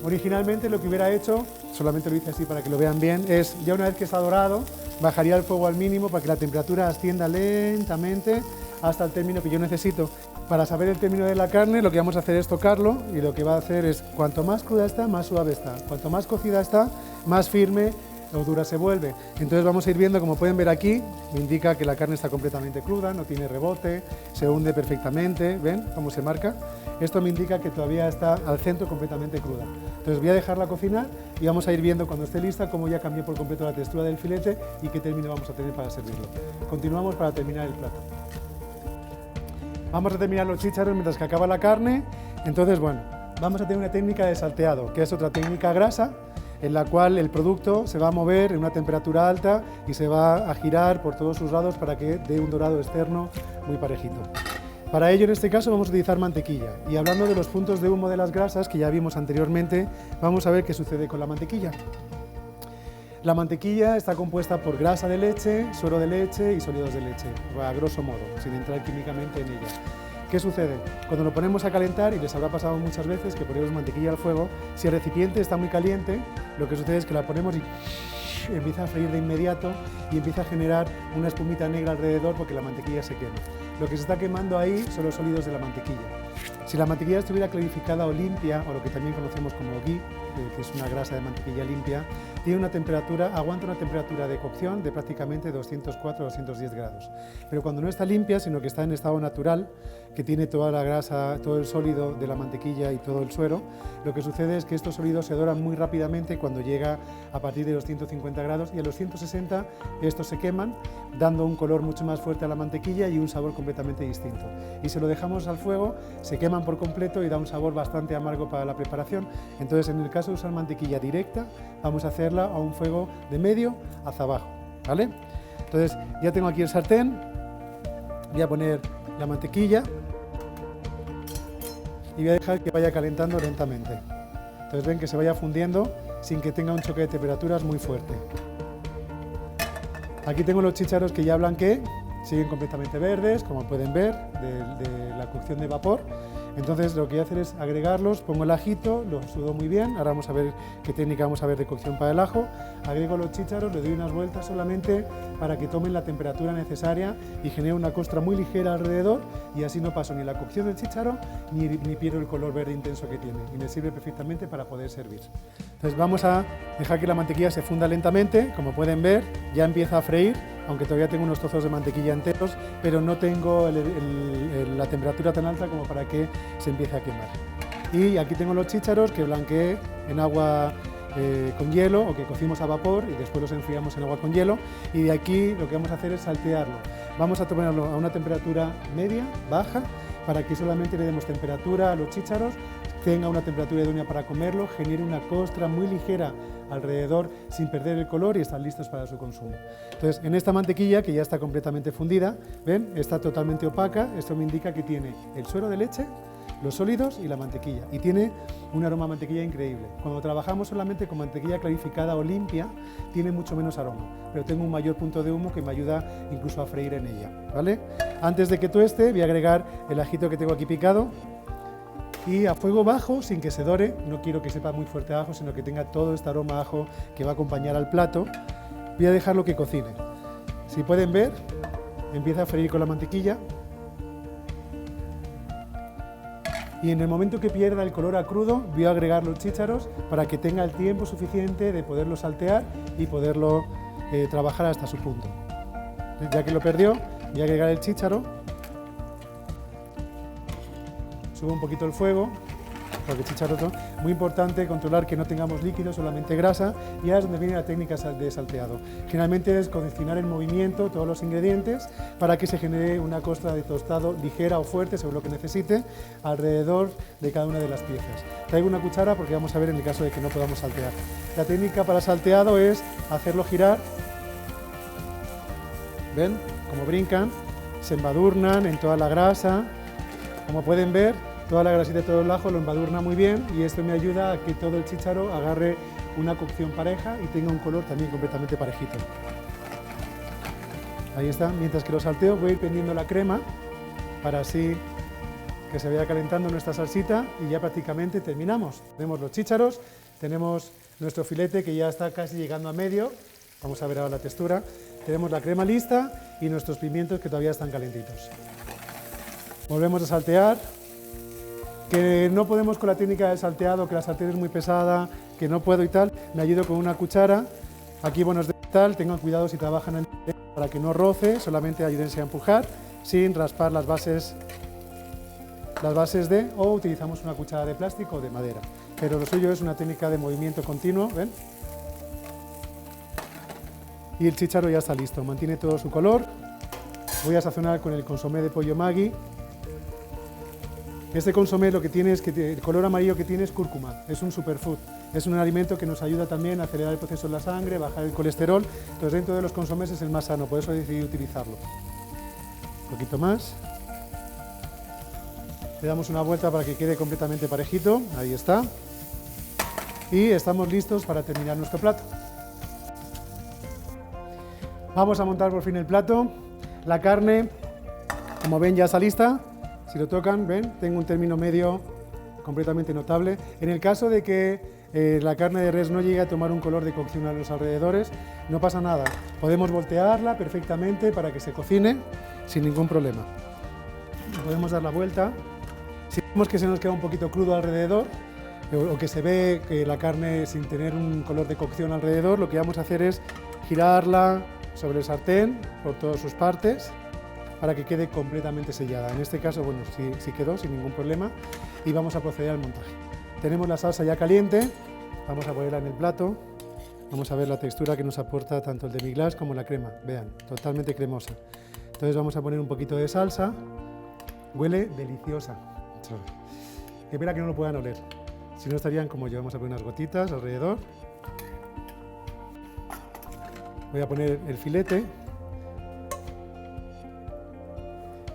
Originalmente lo que hubiera hecho, solamente lo hice así para que lo vean bien, es ya una vez que está dorado, bajaría el fuego al mínimo para que la temperatura ascienda lentamente hasta el término que yo necesito. Para saber el término de la carne, lo que vamos a hacer es tocarlo y lo que va a hacer es, cuanto más cruda está, más suave está. Cuanto más cocida está, más firme o dura se vuelve. Entonces vamos a ir viendo, como pueden ver aquí, me indica que la carne está completamente cruda, no tiene rebote, se hunde perfectamente, ¿ven cómo se marca? Esto me indica que todavía está al centro completamente cruda. Entonces voy a dejarla cocinar y vamos a ir viendo cuando esté lista cómo ya cambió por completo la textura del filete y qué término vamos a tener para servirlo. Continuamos para terminar el plato. Vamos a terminar los chícharos mientras que acaba la carne. Entonces, bueno, vamos a tener una técnica de salteado, que es otra técnica grasa, en la cual el producto se va a mover en una temperatura alta y se va a girar por todos sus lados para que dé un dorado externo muy parejito. Para ello, en este caso, vamos a utilizar mantequilla. Y hablando de los puntos de humo de las grasas, que ya vimos anteriormente, vamos a ver qué sucede con la mantequilla. La mantequilla está compuesta por grasa de leche, suero de leche y sólidos de leche, a grosso modo, sin entrar químicamente en ella. ¿Qué sucede? Cuando lo ponemos a calentar, y les habrá pasado muchas veces que ponemos mantequilla al fuego, si el recipiente está muy caliente, lo que sucede es que la ponemos y empieza a freír de inmediato y empieza a generar una espumita negra alrededor porque la mantequilla se quema. Lo que se está quemando ahí son los sólidos de la mantequilla. Si la mantequilla estuviera clarificada o limpia, o lo que también conocemos como ghee, que es una grasa de mantequilla limpia, tiene una temperatura, aguanta una temperatura de cocción de prácticamente 204 o 210 grados. Pero cuando no está limpia, sino que está en estado natural, que tiene toda la grasa, todo el sólido de la mantequilla y todo el suero, lo que sucede es que estos sólidos se doran muy rápidamente cuando llega a partir de los 150 grados y a los 160 estos se queman, dando un color mucho más fuerte a la mantequilla y un sabor completamente distinto. Y si lo dejamos al fuego, se queman por completo y da un sabor bastante amargo para la preparación. Entonces, en el caso de usar mantequilla directa, vamos a hacerla a un fuego de medio hacia abajo, ¿vale? Entonces, ya tengo aquí el sartén, voy a poner la mantequilla y voy a dejar que vaya calentando lentamente. Entonces ven que se vaya fundiendo sin que tenga un choque de temperaturas muy fuerte. Aquí tengo los chícharos que ya blanqueé, siguen completamente verdes, como pueden ver, de la cocción de vapor. Entonces lo que voy a hacer es agregarlos, pongo el ajito, lo sudo muy bien, ahora vamos a ver qué técnica vamos a ver de cocción para el ajo, agrego los chícharos, le doy unas vueltas solamente para que tomen la temperatura necesaria y genere una costra muy ligera alrededor y así no paso ni la cocción del chícharo ni pierdo el color verde intenso que tiene y me sirve perfectamente para poder servir. Entonces vamos a dejar que la mantequilla se funda lentamente, como pueden ver ya empieza a freír aunque todavía tengo unos trozos de mantequilla enteros, pero no tengo la temperatura tan alta como para que se empiece a quemar. Y aquí tengo los chícharos que blanqueé en agua con hielo o que cocimos a vapor y después los enfriamos en agua con hielo, y de aquí lo que vamos a hacer es saltearlo. Vamos a tomarlo a una temperatura media, baja, para que solamente le demos temperatura a los chícharos, tenga una temperatura idónea para comerlo, genere una costra muy ligera alrededor sin perder el color y están listos para su consumo. Entonces, en esta mantequilla, que ya está completamente fundida, ¿ven? Está totalmente opaca, esto me indica que tiene el suero de leche, los sólidos y la mantequilla, y tiene un aroma a mantequilla increíble. Cuando trabajamos solamente con mantequilla clarificada o limpia, tiene mucho menos aroma, pero tengo un mayor punto de humo que me ayuda incluso a freír en ella, ¿vale? Antes de que tueste, voy a agregar el ajito que tengo aquí picado, y a fuego bajo, sin que se dore, no quiero que sepa muy fuerte a ajo, sino que tenga todo este aroma a ajo que va a acompañar al plato. Voy a dejarlo que cocine. Si pueden ver, empieza a freír con la mantequilla. Y en el momento que pierda el color a crudo, voy a agregar los chícharos para que tenga el tiempo suficiente de poderlo saltear y poderlo trabajar hasta su punto. Ya que lo perdió, voy a agregar el chícharo. Subo un poquito el fuego, porque chicharoto, muy importante controlar que no tengamos líquido, solamente grasa, y ahora es donde viene la técnica de salteado. Generalmente es cocinar en movimiento todos los ingredientes para que se genere una costra de tostado ligera o fuerte, según lo que necesite, alrededor de cada una de las piezas. Traigo una cuchara porque vamos a ver en el caso de que no podamos saltear. La técnica para salteado es hacerlo girar, ¿ven? Como brincan, se embadurnan en toda la grasa, como pueden ver. Toda la grasita de todo el ajo lo embadurna muy bien y esto me ayuda a que todo el chícharo agarre una cocción pareja y tenga un color también completamente parejito. Ahí está, mientras que lo salteo voy a ir pendiendo la crema para así que se vaya calentando nuestra salsita y ya prácticamente terminamos. Tenemos los chícharos, tenemos nuestro filete que ya está casi llegando a medio, vamos a ver ahora la textura, tenemos la crema lista y nuestros pimientos que todavía están calentitos. Volvemos a saltear. Que no podemos con la técnica del salteado, que la sartén es muy pesada, que no puedo y tal, me ayudo con una cuchara. Aquí, bueno, es de metal, tengan cuidado si trabajan en el para que no roce, solamente ayúdense a empujar sin raspar las bases o utilizamos una cuchara de plástico o de madera. Pero lo suyo es una técnica de movimiento continuo, ¿ven? Y el chícharo ya está listo, mantiene todo su color. Voy a sazonar con el consomé de pollo Maggi. Este consomé lo que tiene es que el color amarillo que tiene es cúrcuma, es un superfood, es un alimento que nos ayuda también a acelerar el proceso en la sangre, bajar el colesterol, entonces dentro de los consomés es el más sano, por eso he decidido utilizarlo. Un poquito más. Le damos una vuelta para que quede completamente parejito, ahí está. Y estamos listos para terminar nuestro plato. Vamos a montar por fin el plato. La carne, como ven, ya está lista. Si lo tocan, ven, tengo un término medio completamente notable. En el caso de que la carne de res no llegue a tomar un color de cocción a los alrededores, no pasa nada. Podemos voltearla perfectamente para que se cocine sin ningún problema. Podemos dar la vuelta. Si vemos que se nos queda un poquito crudo alrededor o que se ve que la carne sin tener un color de cocción alrededor, lo que vamos a hacer es girarla sobre el sartén por todas sus partes, para que quede completamente sellada. En este caso, bueno, sí quedó sin ningún problema y vamos a proceder al montaje. Tenemos la salsa ya caliente, vamos a ponerla en el plato, vamos a ver la textura que nos aporta tanto el demi-glace como la crema, vean, totalmente cremosa. Entonces vamos a poner un poquito de salsa, huele deliciosa. Qué pena que no lo puedan oler, si no estarían como yo. Vamos a poner unas gotitas alrededor. Voy a poner el filete.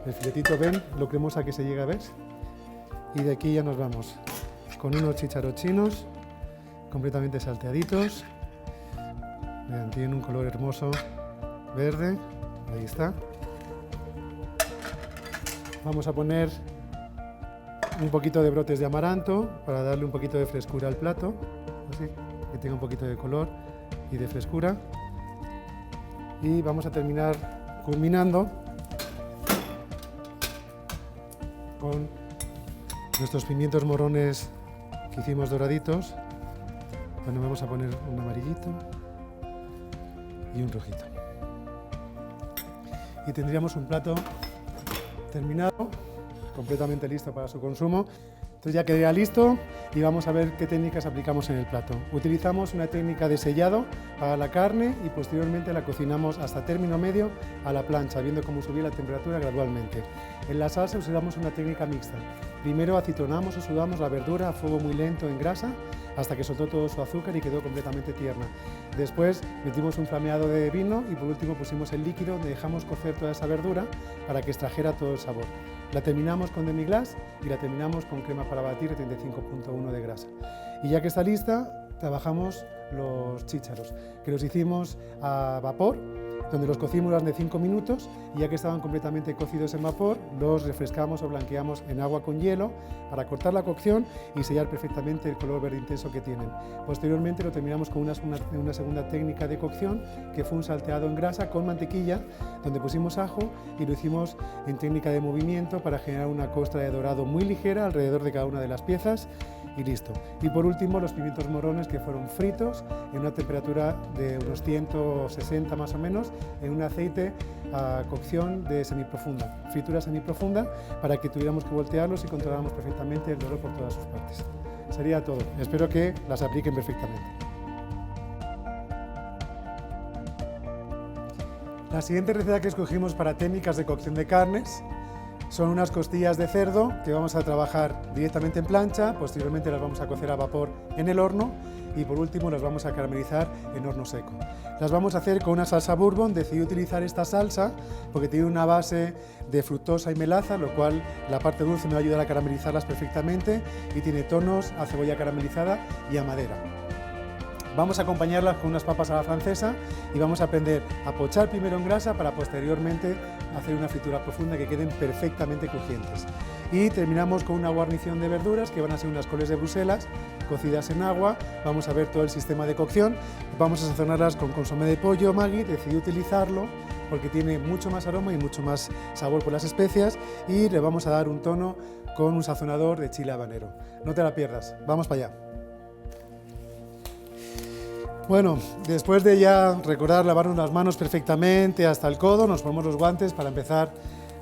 El filetito, ven lo cremosa que se llega a ver. Y de aquí ya nos vamos con unos chícharos chinos completamente salteaditos. Vean, tienen un color hermoso verde. Ahí está. Vamos a poner un poquito de brotes de amaranto para darle un poquito de frescura al plato, así, que tenga un poquito de color y de frescura. Y vamos a terminar culminando con nuestros pimientos morrones que hicimos doraditos. Bueno, vamos a poner un amarillito y un rojito. y tendríamos un plato terminado, completamente listo para su consumo. Entonces ya quedaría listo y vamos a ver qué técnicas aplicamos en el plato. Utilizamos una técnica de sellado para la carne y posteriormente la cocinamos hasta término medio a la plancha, viendo cómo subir la temperatura gradualmente. En la salsa usamos una técnica mixta. Primero acitronamos o sudamos la verdura a fuego muy lento en grasa hasta que soltó todo su azúcar y quedó completamente tierna. Después metimos un flameado de vino y por último pusimos el líquido donde dejamos cocer toda esa verdura para que extrajera todo el sabor. La terminamos con demi-glace y la terminamos con crema para batir de 35,1 de grasa. Y ya que está lista, trabajamos los chícharos, que los hicimos a vapor, donde los cocimos durante 5 minutos y ya que estaban completamente cocidos en vapor, los refrescamos o blanqueamos en agua con hielo para cortar la cocción y sellar perfectamente el color verde intenso que tienen. Posteriormente lo terminamos con una segunda técnica de cocción, que fue un salteado en grasa con mantequilla, donde pusimos ajo y lo hicimos en técnica de movimiento para generar una costra de dorado muy ligera alrededor de cada una de las piezas. Y listo. Y por último los pimientos morrones, que fueron fritos en una temperatura de unos 160 más o menos, en un aceite a cocción de semiprofunda, fritura semiprofunda, para que tuviéramos que voltearlos y controláramos perfectamente el dorado por todas sus partes. Sería todo. Espero que las apliquen perfectamente. La siguiente receta que escogimos para técnicas de cocción de carnes son unas costillas de cerdo que vamos a trabajar directamente en plancha, posteriormente las vamos a cocer a vapor en el horno y por último las vamos a caramelizar en horno seco. Las vamos a hacer con una salsa bourbon. Decidí utilizar esta salsa porque tiene una base de fructosa y melaza, lo cual la parte dulce me va a ayudar a caramelizarlas perfectamente y tiene tonos a cebolla caramelizada y a madera. Vamos a acompañarlas con unas papas a la francesa y vamos a aprender a pochar primero en grasa para posteriormente hacer una fritura profunda que queden perfectamente crujientes. Y terminamos con una guarnición de verduras que van a ser unas coles de Bruselas cocidas en agua. Vamos a ver todo el sistema de cocción. Vamos a sazonarlas con consomé de pollo Maggi. Decidí utilizarlo porque tiene mucho más aroma y mucho más sabor por las especias y le vamos a dar un tono con un sazonador de chile habanero. No te la pierdas. Vamos para allá. Bueno, después de ya recordar lavarnos las manos perfectamente hasta el codo, nos ponemos los guantes para empezar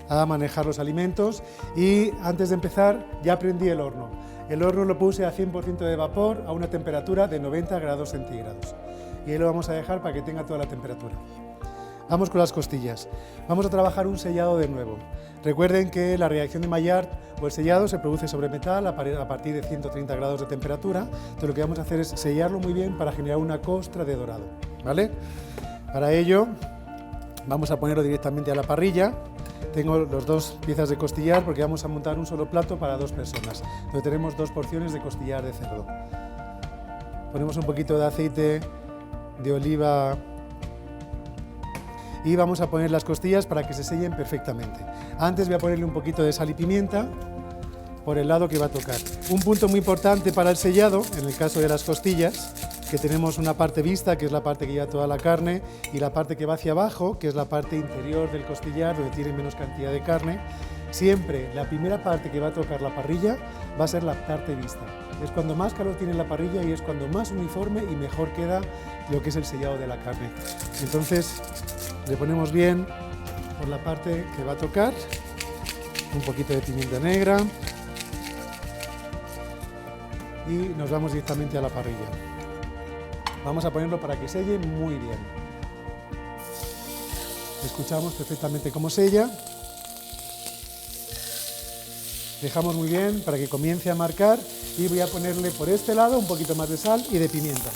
a manejar los alimentos y antes de empezar ya prendí el horno. El horno lo puse a 100% de vapor a una temperatura de 90 grados centígrados y ahí lo vamos a dejar para que tenga toda la temperatura. Vamos con las costillas. Vamos a trabajar un sellado de nuevo. Recuerden que la reacción de Maillard o el sellado se produce sobre metal a partir de 130 grados de temperatura. Entonces lo que vamos a hacer es sellarlo muy bien para generar una costra de dorado, ¿vale? Para ello vamos a ponerlo directamente a la parrilla. Tengo las dos piezas de costillar porque vamos a montar un solo plato para 2 personas. Entonces tenemos 2 porciones de costillar de cerdo. Ponemos un poquito de aceite de oliva y vamos a poner las costillas para que se sellen perfectamente. Antes voy a ponerle un poquito de sal y pimienta por el lado que va a tocar. Un punto muy importante para el sellado, en el caso de las costillas, que tenemos una parte vista, que es la parte que lleva toda la carne, y la parte que va hacia abajo, que es la parte interior del costillar, donde tiene menos cantidad de carne. Siempre la primera parte que va a tocar la parrilla va a ser la parte vista. Es cuando más calor tiene la parrilla y es cuando más uniforme y mejor queda lo que es el sellado de la carne. Entonces le ponemos bien por la parte que va a tocar, un poquito de pimienta negra y nos vamos directamente a la parrilla. Vamos a ponerlo para que selle muy bien. Escuchamos perfectamente cómo sella. Dejamos muy bien para que comience a marcar y voy a ponerle por este lado un poquito más de sal y de pimienta.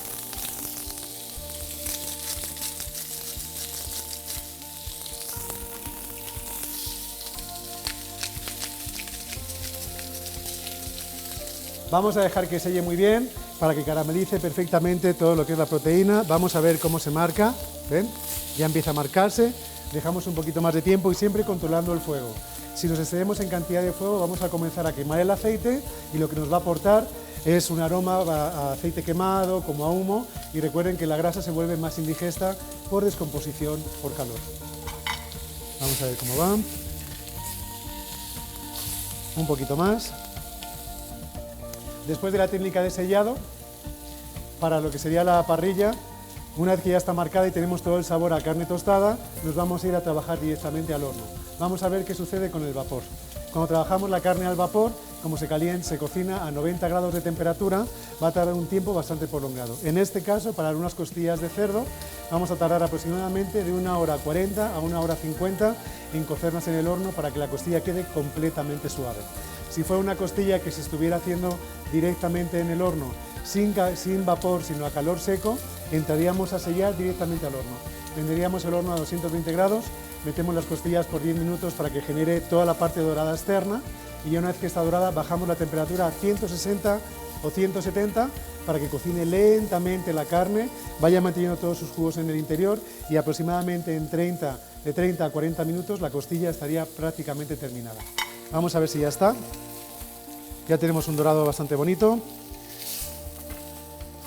Vamos a dejar que selle muy bien para que caramelice perfectamente todo lo que es la proteína. Vamos a ver cómo se marca. ¿Ven? Ya empieza a marcarse. Dejamos un poquito más de tiempo y siempre controlando el fuego. Si nos excedemos en cantidad de fuego vamos a comenzar a quemar el aceite y lo que nos va a aportar es un aroma a aceite quemado, como a humo, y recuerden que la grasa se vuelve más indigesta por descomposición por calor. Vamos a ver cómo va. Un poquito más. Después de la técnica de sellado, para lo que sería la parrilla, Una vez que ya está marcada y tenemos todo el sabor a carne tostada, nos vamos a ir a trabajar directamente al horno. Vamos a ver qué sucede con el vapor. Cuando trabajamos la carne al vapor, como se cocina a 90 grados de temperatura, va a tardar un tiempo bastante prolongado. En este caso, para unas costillas de cerdo, vamos a tardar aproximadamente de 1 hora 40 a 1 hora 50 en cocerlas en el horno para que la costilla quede completamente suave. Si fuera una costilla que se estuviera haciendo directamente en el horno, sin vapor, sino a calor seco, entraríamos a sellar directamente al horno. Tendríamos el horno a 220 grados, metemos las costillas por 10 minutos para que genere toda la parte dorada externa y una vez que está dorada bajamos la temperatura a 160 o 170 para que cocine lentamente la carne, vaya manteniendo todos sus jugos en el interior y aproximadamente de 30 a 40 minutos la costilla estaría prácticamente terminada. Vamos a ver si ya está. Ya tenemos un dorado bastante bonito.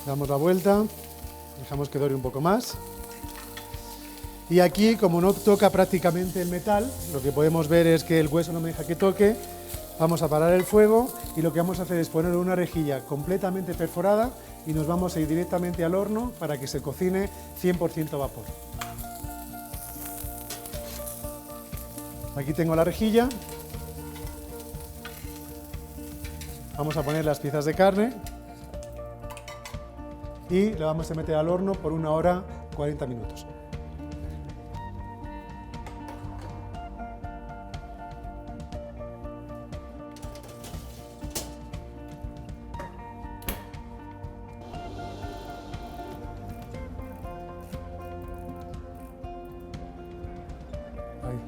Damos la vuelta, dejamos que dore un poco más. Y aquí, como no toca prácticamente el metal, lo que podemos ver es que el hueso no me deja que toque. Vamos a parar el fuego y lo que vamos a hacer es poner una rejilla completamente perforada y nos vamos a ir directamente al horno para que se cocine 100% vapor. Aquí tengo la rejilla. Vamos a poner las piezas de carne y le vamos a meter al horno por 1 hora 40 minutos. Ahí.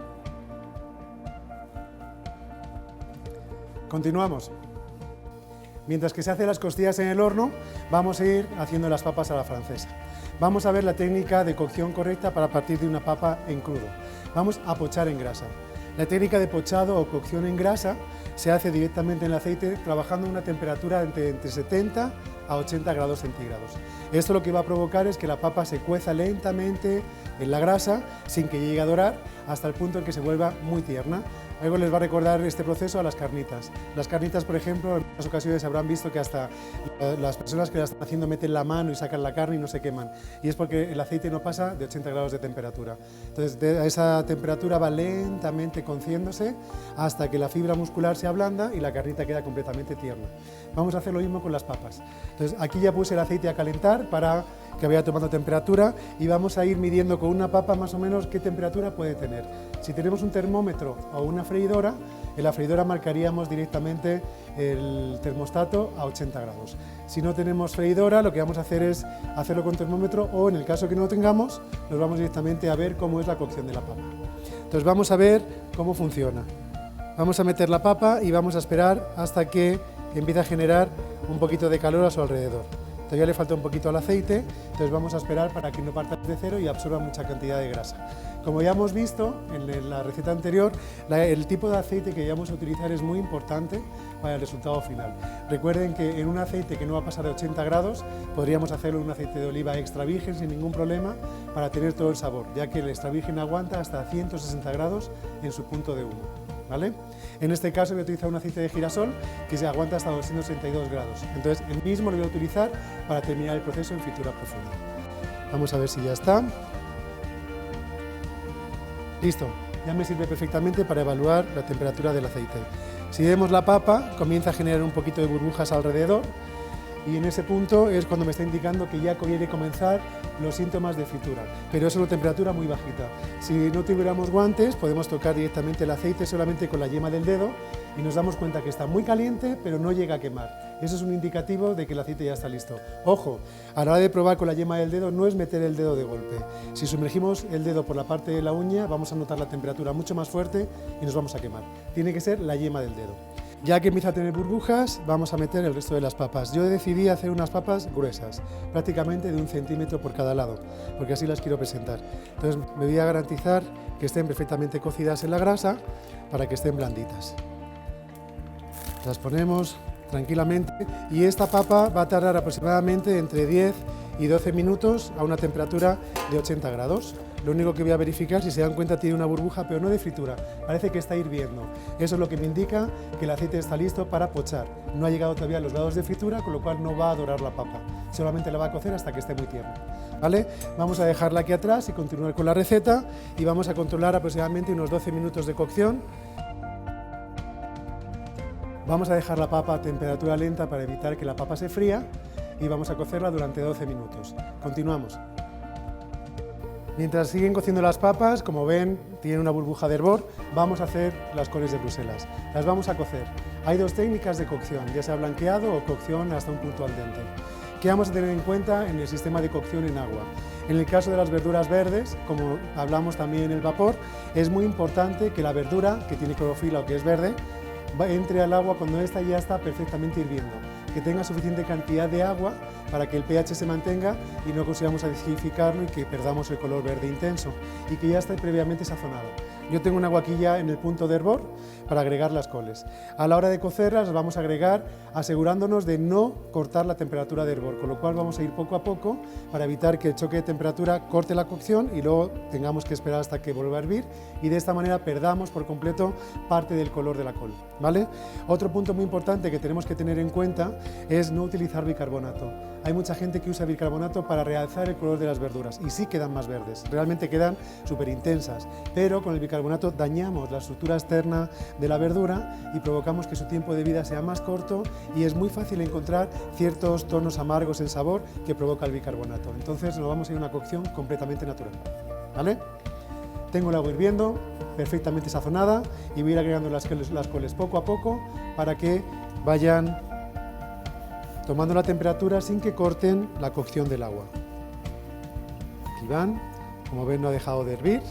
Continuamos. Mientras que se hacen las costillas en el horno, vamos a ir haciendo las papas a la francesa. Vamos a ver la técnica de cocción correcta para partir de una papa en crudo. Vamos a pochar en grasa. La técnica de pochado o cocción en grasa se hace directamente en el aceite trabajando a una temperatura entre 70 a 80 grados centígrados. Esto lo que va a provocar es que la papa se cueza lentamente en la grasa sin que llegue a dorar hasta el punto en que se vuelva muy tierna. Algo les va a recordar este proceso a las carnitas. Las carnitas, por ejemplo, en muchas ocasiones habrán visto que hasta las personas que las están haciendo meten la mano y sacan la carne y no se queman. Y es porque el aceite no pasa de 80 grados de temperatura. Entonces, a esa temperatura va lentamente cociéndose hasta que la fibra muscular se ablanda y la carnita queda completamente tierna. Vamos a hacer lo mismo con las papas. Entonces, aquí ya puse el aceite a calentar para que vaya tomando temperatura y vamos a ir midiendo con una papa más o menos qué temperatura puede tener. Si tenemos un termómetro o una freidora, en la freidora marcaríamos directamente el termostato a 80 grados. Si no tenemos freidora, lo que vamos a hacer es hacerlo con termómetro o en el caso que no lo tengamos, nos vamos directamente a ver cómo es la cocción de la papa. Entonces vamos a ver cómo funciona. Vamos a meter la papa y vamos a esperar hasta que empiece a generar un poquito de calor a su alrededor. Todavía le falta un poquito al aceite, entonces vamos a esperar para que no parta de cero y absorba mucha cantidad de grasa. Como ya hemos visto en la receta anterior, el tipo de aceite que vamos a utilizar es muy importante para el resultado final. Recuerden que en un aceite que no va a pasar de 80 grados, podríamos hacerlo en un aceite de oliva extra virgen sin ningún problema para tener todo el sabor, ya que el extra virgen aguanta hasta 160 grados en su punto de humo. ¿Vale? En este caso voy a utilizar un aceite de girasol que se aguanta hasta 262 grados. Entonces el mismo lo voy a utilizar para terminar el proceso en fritura profunda. Vamos a ver si ya está. Listo, ya me sirve perfectamente para evaluar la temperatura del aceite. Si vemos la papa, comienza a generar un poquito de burbujas alrededor y en ese punto es cuando me está indicando que ya quiere comenzar los síntomas de fritura, pero es una temperatura muy bajita. Si no tuviéramos guantes, podemos tocar directamente el aceite solamente con la yema del dedo y nos damos cuenta que está muy caliente, pero no llega a quemar. Eso es un indicativo de que el aceite ya está listo. Ojo, a la hora de probar con la yema del dedo no es meter el dedo de golpe. Si sumergimos el dedo por la parte de la uña, vamos a notar la temperatura mucho más fuerte y nos vamos a quemar. Tiene que ser la yema del dedo. Ya que empieza a tener burbujas, vamos a meter el resto de las papas. Yo decidí hacer unas papas gruesas, prácticamente de 1 centímetro por cada lado, porque así las quiero presentar. Entonces me voy a garantizar que estén perfectamente cocidas en la grasa para que estén blanditas. Las ponemos tranquilamente y esta papa va a tardar aproximadamente entre 10 y 12 minutos a una temperatura de 80 grados. lo único que voy a verificar, si se dan cuenta, tiene una burbuja, pero no de fritura, parece que está hirviendo. Eso es lo que me indica que el aceite está listo para pochar. No ha llegado todavía a los grados de fritura, con lo cual no va a dorar la papa, solamente la va a cocer hasta que esté muy tierna. ¿Vale? Vamos a dejarla aquí atrás y continuar con la receta, y vamos a controlar aproximadamente unos 12 minutos de cocción. Vamos a dejar la papa a temperatura lenta para evitar que la papa se fría, y vamos a cocerla durante 12 minutos. Continuamos. Mientras siguen cociendo las papas, como ven, tienen una burbuja de hervor, vamos a hacer las coles de Bruselas. Las vamos a cocer. Hay dos técnicas de cocción, ya sea blanqueado o cocción hasta un punto al dente. ¿Qué vamos a tener en cuenta en el sistema de cocción en agua? En el caso de las verduras verdes, como hablamos también en el vapor, es muy importante que la verdura, que tiene clorofila o que es verde, entre al agua cuando ésta ya está perfectamente hirviendo, que tenga suficiente cantidad de agua para que el pH se mantenga y no consigamos acidificarlo y que perdamos el color verde intenso, y que ya esté previamente sazonado. Yo tengo una agua aquí ya en el punto de hervor para agregar las coles. A la hora de cocerlas las vamos a agregar asegurándonos de no cortar la temperatura de hervor, con lo cual vamos a ir poco a poco para evitar que el choque de temperatura corte la cocción y luego tengamos que esperar hasta que vuelva a hervir, y de esta manera perdamos por completo parte del color de la col, ¿vale? Otro punto muy importante que tenemos que tener en cuenta es no utilizar bicarbonato. Hay mucha gente que usa bicarbonato para realzar el color de las verduras y sí quedan más verdes, realmente quedan súper intensas, pero con el bicarbonato dañamos la estructura externa de la verdura y provocamos que su tiempo de vida sea más corto, y es muy fácil encontrar ciertos tonos amargos en sabor que provoca el bicarbonato. Entonces nos vamos a ir a una cocción completamente natural, ¿vale? Tengo el agua hirviendo, perfectamente sazonada, y voy a ir agregando las coles poco a poco para que vayan tomando la temperatura sin que corten la cocción del agua. Aquí van, como ven no ha dejado de hervir.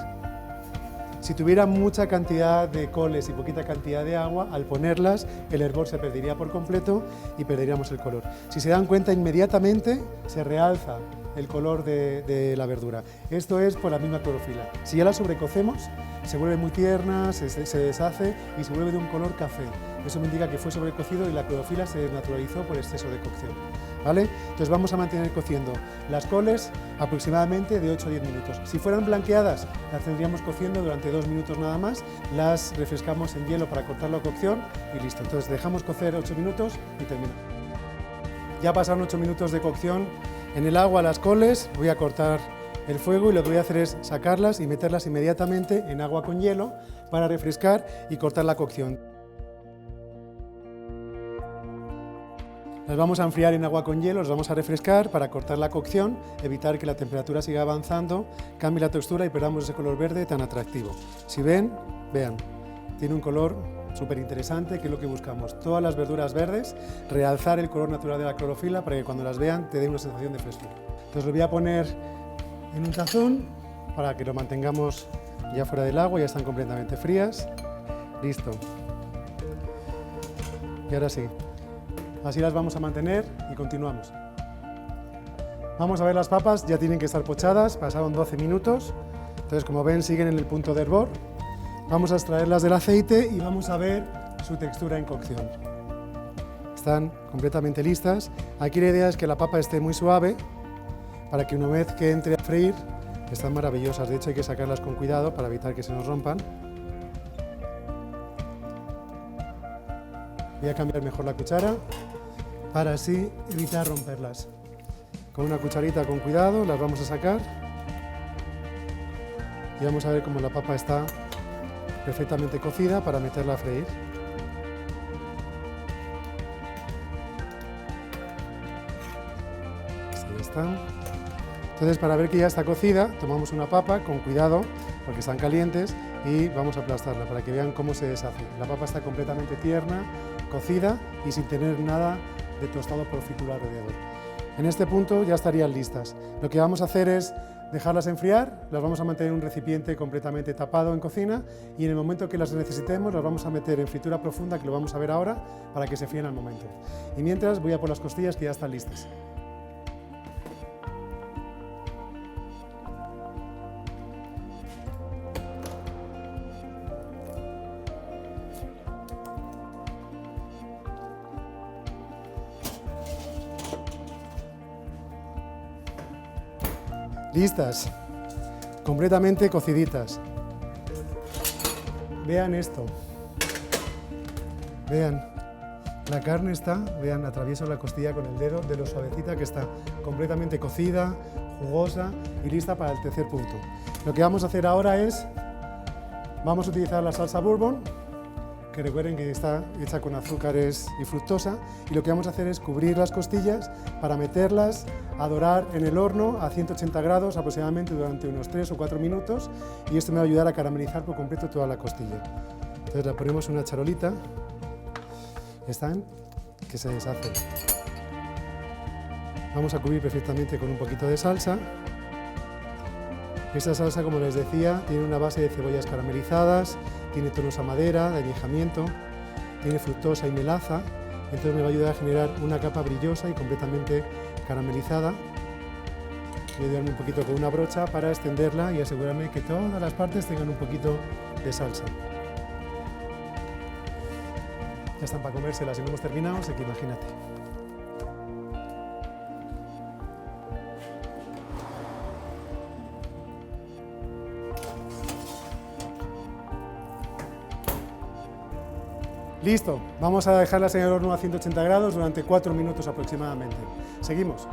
Si tuviera mucha cantidad de coles y poquita cantidad de agua, al ponerlas el hervor se perdería por completo y perderíamos el color. Si se dan cuenta, inmediatamente se realza el color de la verdura. Esto es por la misma clorofila. Si ya la sobrecocemos, se vuelve muy tierna, se deshace y se vuelve de un color café. Eso me indica que fue sobrecocido y la clorofila se desnaturalizó por exceso de cocción, ¿vale? Entonces vamos a mantener cociendo las coles aproximadamente de 8 a 10 minutos. Si fueran blanqueadas, las tendríamos cociendo durante 2 minutos nada más, las refrescamos en hielo para cortar la cocción y listo. Entonces dejamos cocer 8 minutos y terminamos. Ya pasaron 8 minutos de cocción en el agua las coles, voy a cortar el fuego y lo que voy a hacer es sacarlas y meterlas inmediatamente en agua con hielo para refrescar y cortar la cocción. Las vamos a enfriar en agua con hielo, las vamos a refrescar para cortar la cocción, evitar que la temperatura siga avanzando, cambie la textura y perdamos ese color verde tan atractivo. Si ven, vean, tiene un color súper interesante, que es lo que buscamos. Todas las verduras verdes, realzar el color natural de la clorofila para que cuando las vean te den una sensación de frescura. Entonces lo voy a poner en un tazón para que lo mantengamos ya fuera del agua, ya están completamente frías. Listo. Y ahora sí. Así las vamos a mantener y continuamos. Vamos a ver las papas, ya tienen que estar pochadas, pasaron 12 minutos. Entonces, como ven, siguen en el punto de hervor. Vamos a extraerlas del aceite y vamos a ver su textura en cocción. Están completamente listas. Aquí la idea es que la papa esté muy suave para que una vez que entre a freír, están maravillosas. De hecho, hay que sacarlas con cuidado para evitar que se nos rompan. Voy a cambiar mejor la cuchara para así evitar romperlas. Con una cucharita con cuidado las vamos a sacar y vamos a ver cómo la papa está perfectamente cocida para meterla a freír. Ahí están. Entonces, para ver que ya está cocida, tomamos una papa con cuidado porque están calientes y vamos a aplastarla para que vean cómo se deshace. La papa está completamente tierna, cocida y sin tener nada de tostado por fritura alrededor. En este punto ya estarían listas. Lo que vamos a hacer es dejarlas enfriar, las vamos a mantener en un recipiente completamente tapado en cocina y en el momento que las necesitemos las vamos a meter en fritura profunda, que lo vamos a ver ahora, para que se fríen al momento. Y mientras voy a por las costillas que ya están listas. Listas. completamente cociditas. Vean esto. Vean, la carne está, vean, atravieso la costilla con el dedo de lo suavecita que está, completamente cocida, jugosa y lista para el tercer punto. Lo que vamos a hacer ahora es, vamos a utilizar la salsa bourbon, que recuerden que está hecha con azúcares y fructosa, y lo que vamos a hacer es cubrir las costillas para meterlas a dorar en el horno a 180 grados aproximadamente durante unos 3 o 4 minutos, y esto me va a ayudar a caramelizar por completo toda la costilla. Entonces la ponemos en una charolita, están que se deshacen. Vamos a cubrir perfectamente con un poquito de salsa. Esta salsa, como les decía, tiene una base de cebollas caramelizadas, tiene tonos a madera, de añejamiento, tiene fructosa y melaza, entonces me va a ayudar a generar una capa brillosa y completamente caramelizada. Voy a ayudarme un poquito con una brocha para extenderla y asegurarme que todas las partes tengan un poquito de salsa. Ya están para comérselas y no hemos terminado, así que imagínate. Listo, vamos a dejarlas en el horno a 180 grados durante 4 minutos aproximadamente. Seguimos.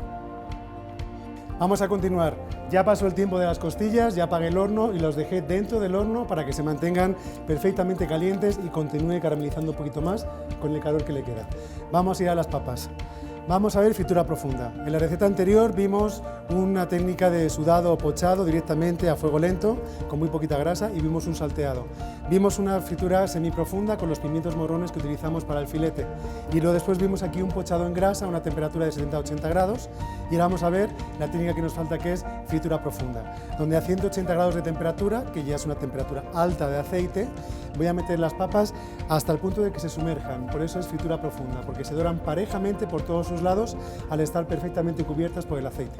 Vamos a continuar. Ya pasó el tiempo de las costillas, ya apagué el horno y los dejé dentro del horno para que se mantengan perfectamente calientes y continúe caramelizando un poquito más con el calor que le queda. Vamos a ir a las papas. Vamos a ver fritura profunda. En la receta anterior vimos una técnica de sudado o pochado directamente a fuego lento, con muy poquita grasa, y vimos un salteado. Vimos una fritura semiprofunda con los pimientos morrones que utilizamos para el filete. Y luego después vimos aquí un pochado en grasa a una temperatura de 70 a 80 grados. Y ahora vamos a ver la técnica que nos falta, que es fritura profunda, donde a 180 grados de temperatura, que ya es una temperatura alta de aceite, voy a meter las papas hasta el punto de que se sumerjan. Por eso es fritura profunda, porque se doran parejamente por todos sus lados al estar perfectamente cubiertas por el aceite.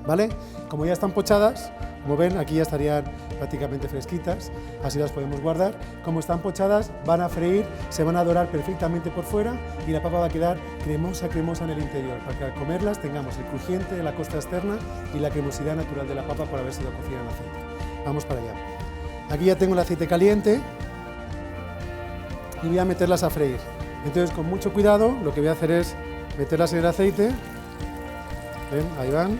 ¿Vale? Como ya están pochadas, como ven, aquí ya estarían prácticamente fresquitas, así las podemos guardar. Como están pochadas, van a freír, se van a dorar perfectamente por fuera y la papa va a quedar cremosa, cremosa en el interior, para que al comerlas tengamos el crujiente de la costa externa y la cremosidad natural de la papa por haber sido cocida en aceite. Vamos para allá. Aquí ya tengo el aceite caliente y voy a meterlas a freír. Entonces, con mucho cuidado, lo que voy a hacer es meterlas en el aceite. ¿Ven? Ahí van.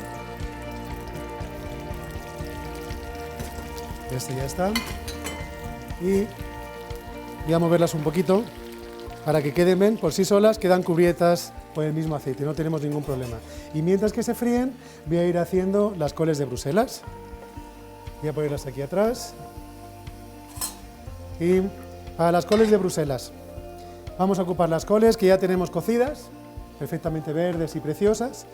Este ya está. Y voy a moverlas un poquito para que queden, ven, por sí solas, quedan cubiertas por el mismo aceite, no tenemos ningún problema. Y mientras que se fríen, voy a ir haciendo las coles de Bruselas. Voy a ponerlas aquí atrás. Y para las coles de Bruselas, vamos a ocupar las coles que ya tenemos cocidas, perfectamente verdes y preciosas.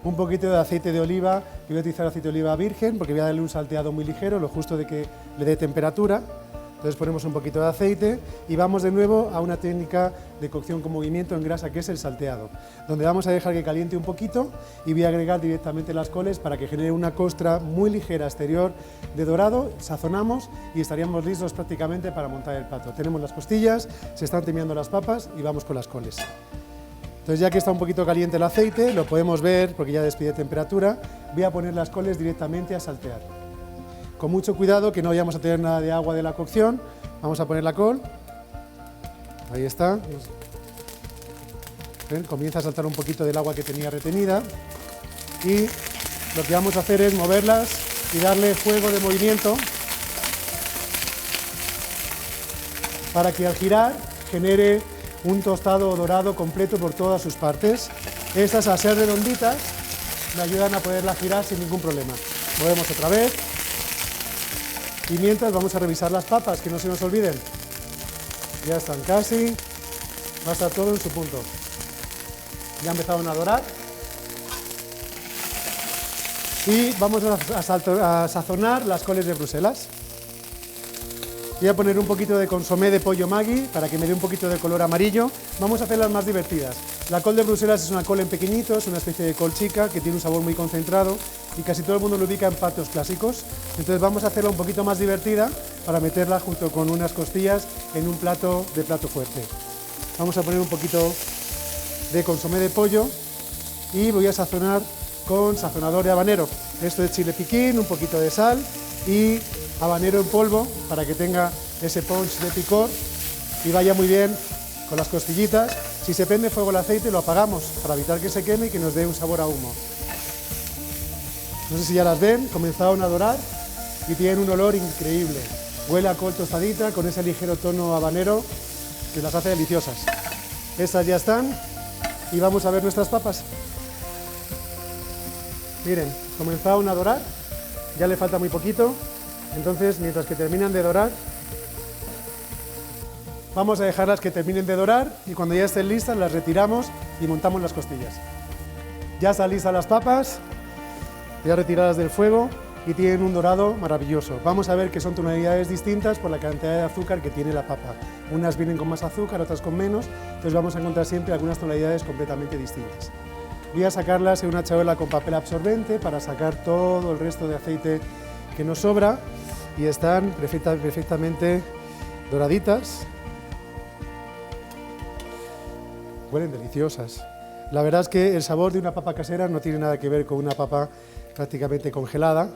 Un poquito de aceite de oliva, yo voy a utilizar aceite de oliva virgen porque voy a darle un salteado muy ligero, lo justo de que le dé temperatura. Entonces ponemos un poquito de aceite y vamos de nuevo a una técnica de cocción con movimiento en grasa, que es el salteado, donde vamos a dejar que caliente un poquito y voy a agregar directamente las coles para que genere una costra muy ligera exterior de dorado. Sazonamos y estaríamos listos prácticamente para montar el plato. Tenemos las costillas, se están terminando las papas y vamos con las coles. Entonces, ya que está un poquito caliente el aceite, lo podemos ver porque ya despide temperatura, voy a poner las coles directamente a saltear. Con mucho cuidado, que no vayamos a tener nada de agua de la cocción. Vamos a poner la col. Ahí está. ¿Ven? Comienza a saltar un poquito del agua que tenía retenida. Y lo que vamos a hacer es moverlas y darle fuego de movimiento para que al girar genere un tostado dorado completo por todas sus partes. Estas, al ser redonditas, me ayudan a poderla girar sin ningún problema. Movemos otra vez. Y mientras vamos a revisar las papas, que no se nos olviden. Ya están casi, va a estar todo en su punto. Ya empezaron a dorar. Y vamos a sazonar las coles de Bruselas. Voy a poner un poquito de consomé de pollo Maggi para que me dé un poquito de color amarillo. Vamos a hacerlas más divertidas. La col de Bruselas es una col en pequeñito, es una especie de col chica que tiene un sabor muy concentrado y casi todo el mundo lo ubica en platos clásicos. Entonces vamos a hacerla un poquito más divertida para meterla junto con unas costillas en un plato de plato fuerte. Vamos a poner un poquito de consomé de pollo y voy a sazonar con sazonador de habanero. Esto es chile piquín, un poquito de sal y habanero en polvo para que tenga ese punch de picor y vaya muy bien con las costillitas. Si se prende fuego el aceite lo apagamos para evitar que se queme y que nos dé un sabor a humo. No sé si ya las ven, comenzaron a dorar y tienen un olor increíble. Huele a col tostadita con ese ligero tono habanero que las hace deliciosas. Estas ya están y vamos a ver nuestras papas. Miren, comenzaron a dorar, ya le falta muy poquito, entonces mientras que terminan de dorar, vamos a dejarlas que terminen de dorar y cuando ya estén listas las retiramos y montamos las costillas. Ya están listas las papas, ya retiradas del fuego y tienen un dorado maravilloso. Vamos a ver que son tonalidades distintas por la cantidad de azúcar que tiene la papa. Unas vienen con más azúcar, otras con menos, entonces vamos a encontrar siempre algunas tonalidades completamente distintas. Voy a sacarlas en una charola con papel absorbente para sacar todo el resto de aceite que nos sobra y están perfectamente doraditas. Huelen deliciosas. La verdad es que el sabor de una papa casera no tiene nada que ver con una papa prácticamente congelada.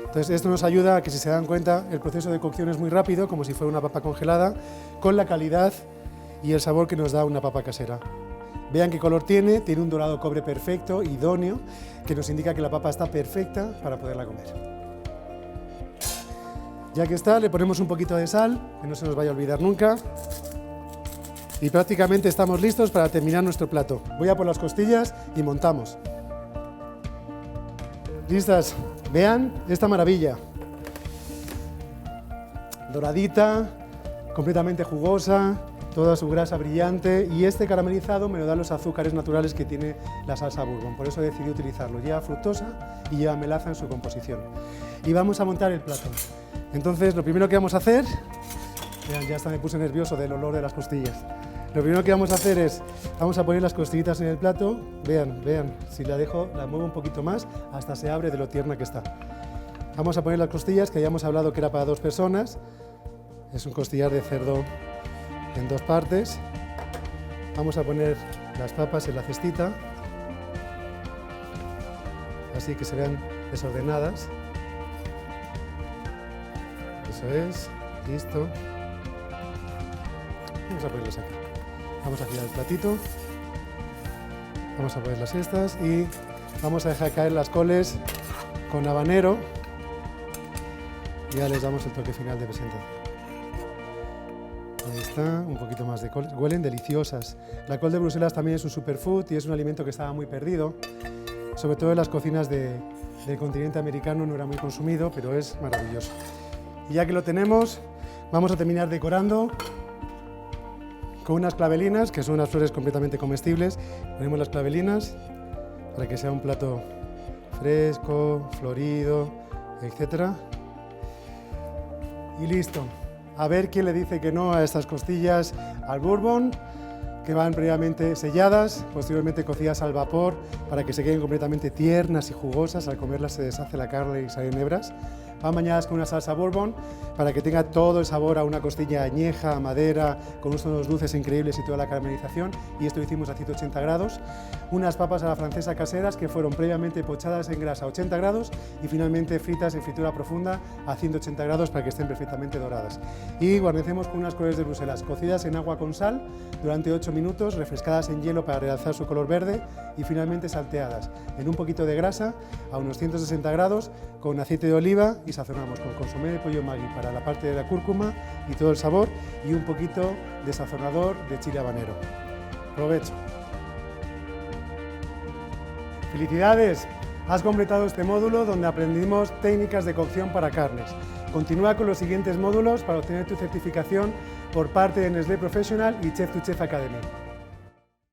Entonces esto nos ayuda a que, si se dan cuenta, el proceso de cocción es muy rápido, como si fuera una papa congelada, con la calidad y el sabor que nos da una papa casera. Vean qué color tiene un dorado cobre perfecto, idóneo, que nos indica que la papa está perfecta para poderla comer. Ya que está, le ponemos un poquito de sal, que no se nos vaya a olvidar nunca. Y prácticamente estamos listos para terminar nuestro plato. Voy a por las costillas y montamos. ¿Listas? Vean esta maravilla. Doradita, completamente jugosa, toda su grasa brillante y este caramelizado me lo dan los azúcares naturales que tiene la salsa bourbon, por eso decidí utilizarlo. Lleva fructosa y lleva melaza en su composición. Y vamos a montar el plato. Entonces lo primero que vamos a hacer, vean, ya hasta me puse nervioso del olor de las costillas. Lo primero que vamos a hacer es, vamos a poner las costillitas en el plato, vean, si la dejo, la muevo un poquito más, hasta se abre de lo tierna que está. Vamos a poner las costillas, que hayamos hablado que era para 2 personas, es un costillar de cerdo en 2 partes. Vamos a poner las papas en la cestita, así que se vean desordenadas. Eso es, listo. Vamos a ponerlas aquí. Vamos a girar el platito, vamos a poner las estas y vamos a dejar caer las coles con habanero y ya les damos el toque final de presentación. Ahí está, un poquito más de col, huelen deliciosas. La col de Bruselas también es un superfood y es un alimento que estaba muy perdido, sobre todo en las cocinas del continente americano no era muy consumido, pero es maravilloso. Y ya que lo tenemos, vamos a terminar decorando con unas clavelinas, que son unas flores completamente comestibles. Ponemos las clavelinas para que sea un plato fresco, florido, etc. Y listo. A ver quién le dice que no a estas costillas al bourbon, que van previamente selladas, posteriormente cocidas al vapor para que se queden completamente tiernas y jugosas. Al comerlas se deshace la carne y salen hebras. Van bañadas con una salsa bourbon para que tenga todo el sabor a una costilla añeja, a madera, con unos tonos dulces increíbles y toda la caramelización. Y esto lo hicimos a 180 grados. Unas papas a la francesa caseras que fueron previamente pochadas en grasa a 80 grados y finalmente fritas en fritura profunda a 180 grados para que estén perfectamente doradas. Y guarnecemos con unas coles de Bruselas cocidas en agua con sal durante 8 minutos, refrescadas en hielo para realzar su color verde y finalmente salteadas en un poquito de grasa a unos 160 grados con aceite de oliva y sazonamos con consomé de pollo Maggi para la parte de la cúrcuma y todo el sabor y un poquito de sazonador de chile habanero. Provecho. ¡Felicidades! Has completado este módulo donde aprendimos técnicas de cocción para carnes. Continúa con los siguientes módulos para obtener tu certificación por parte de Nestlé Professional y Chef to Chef Academy.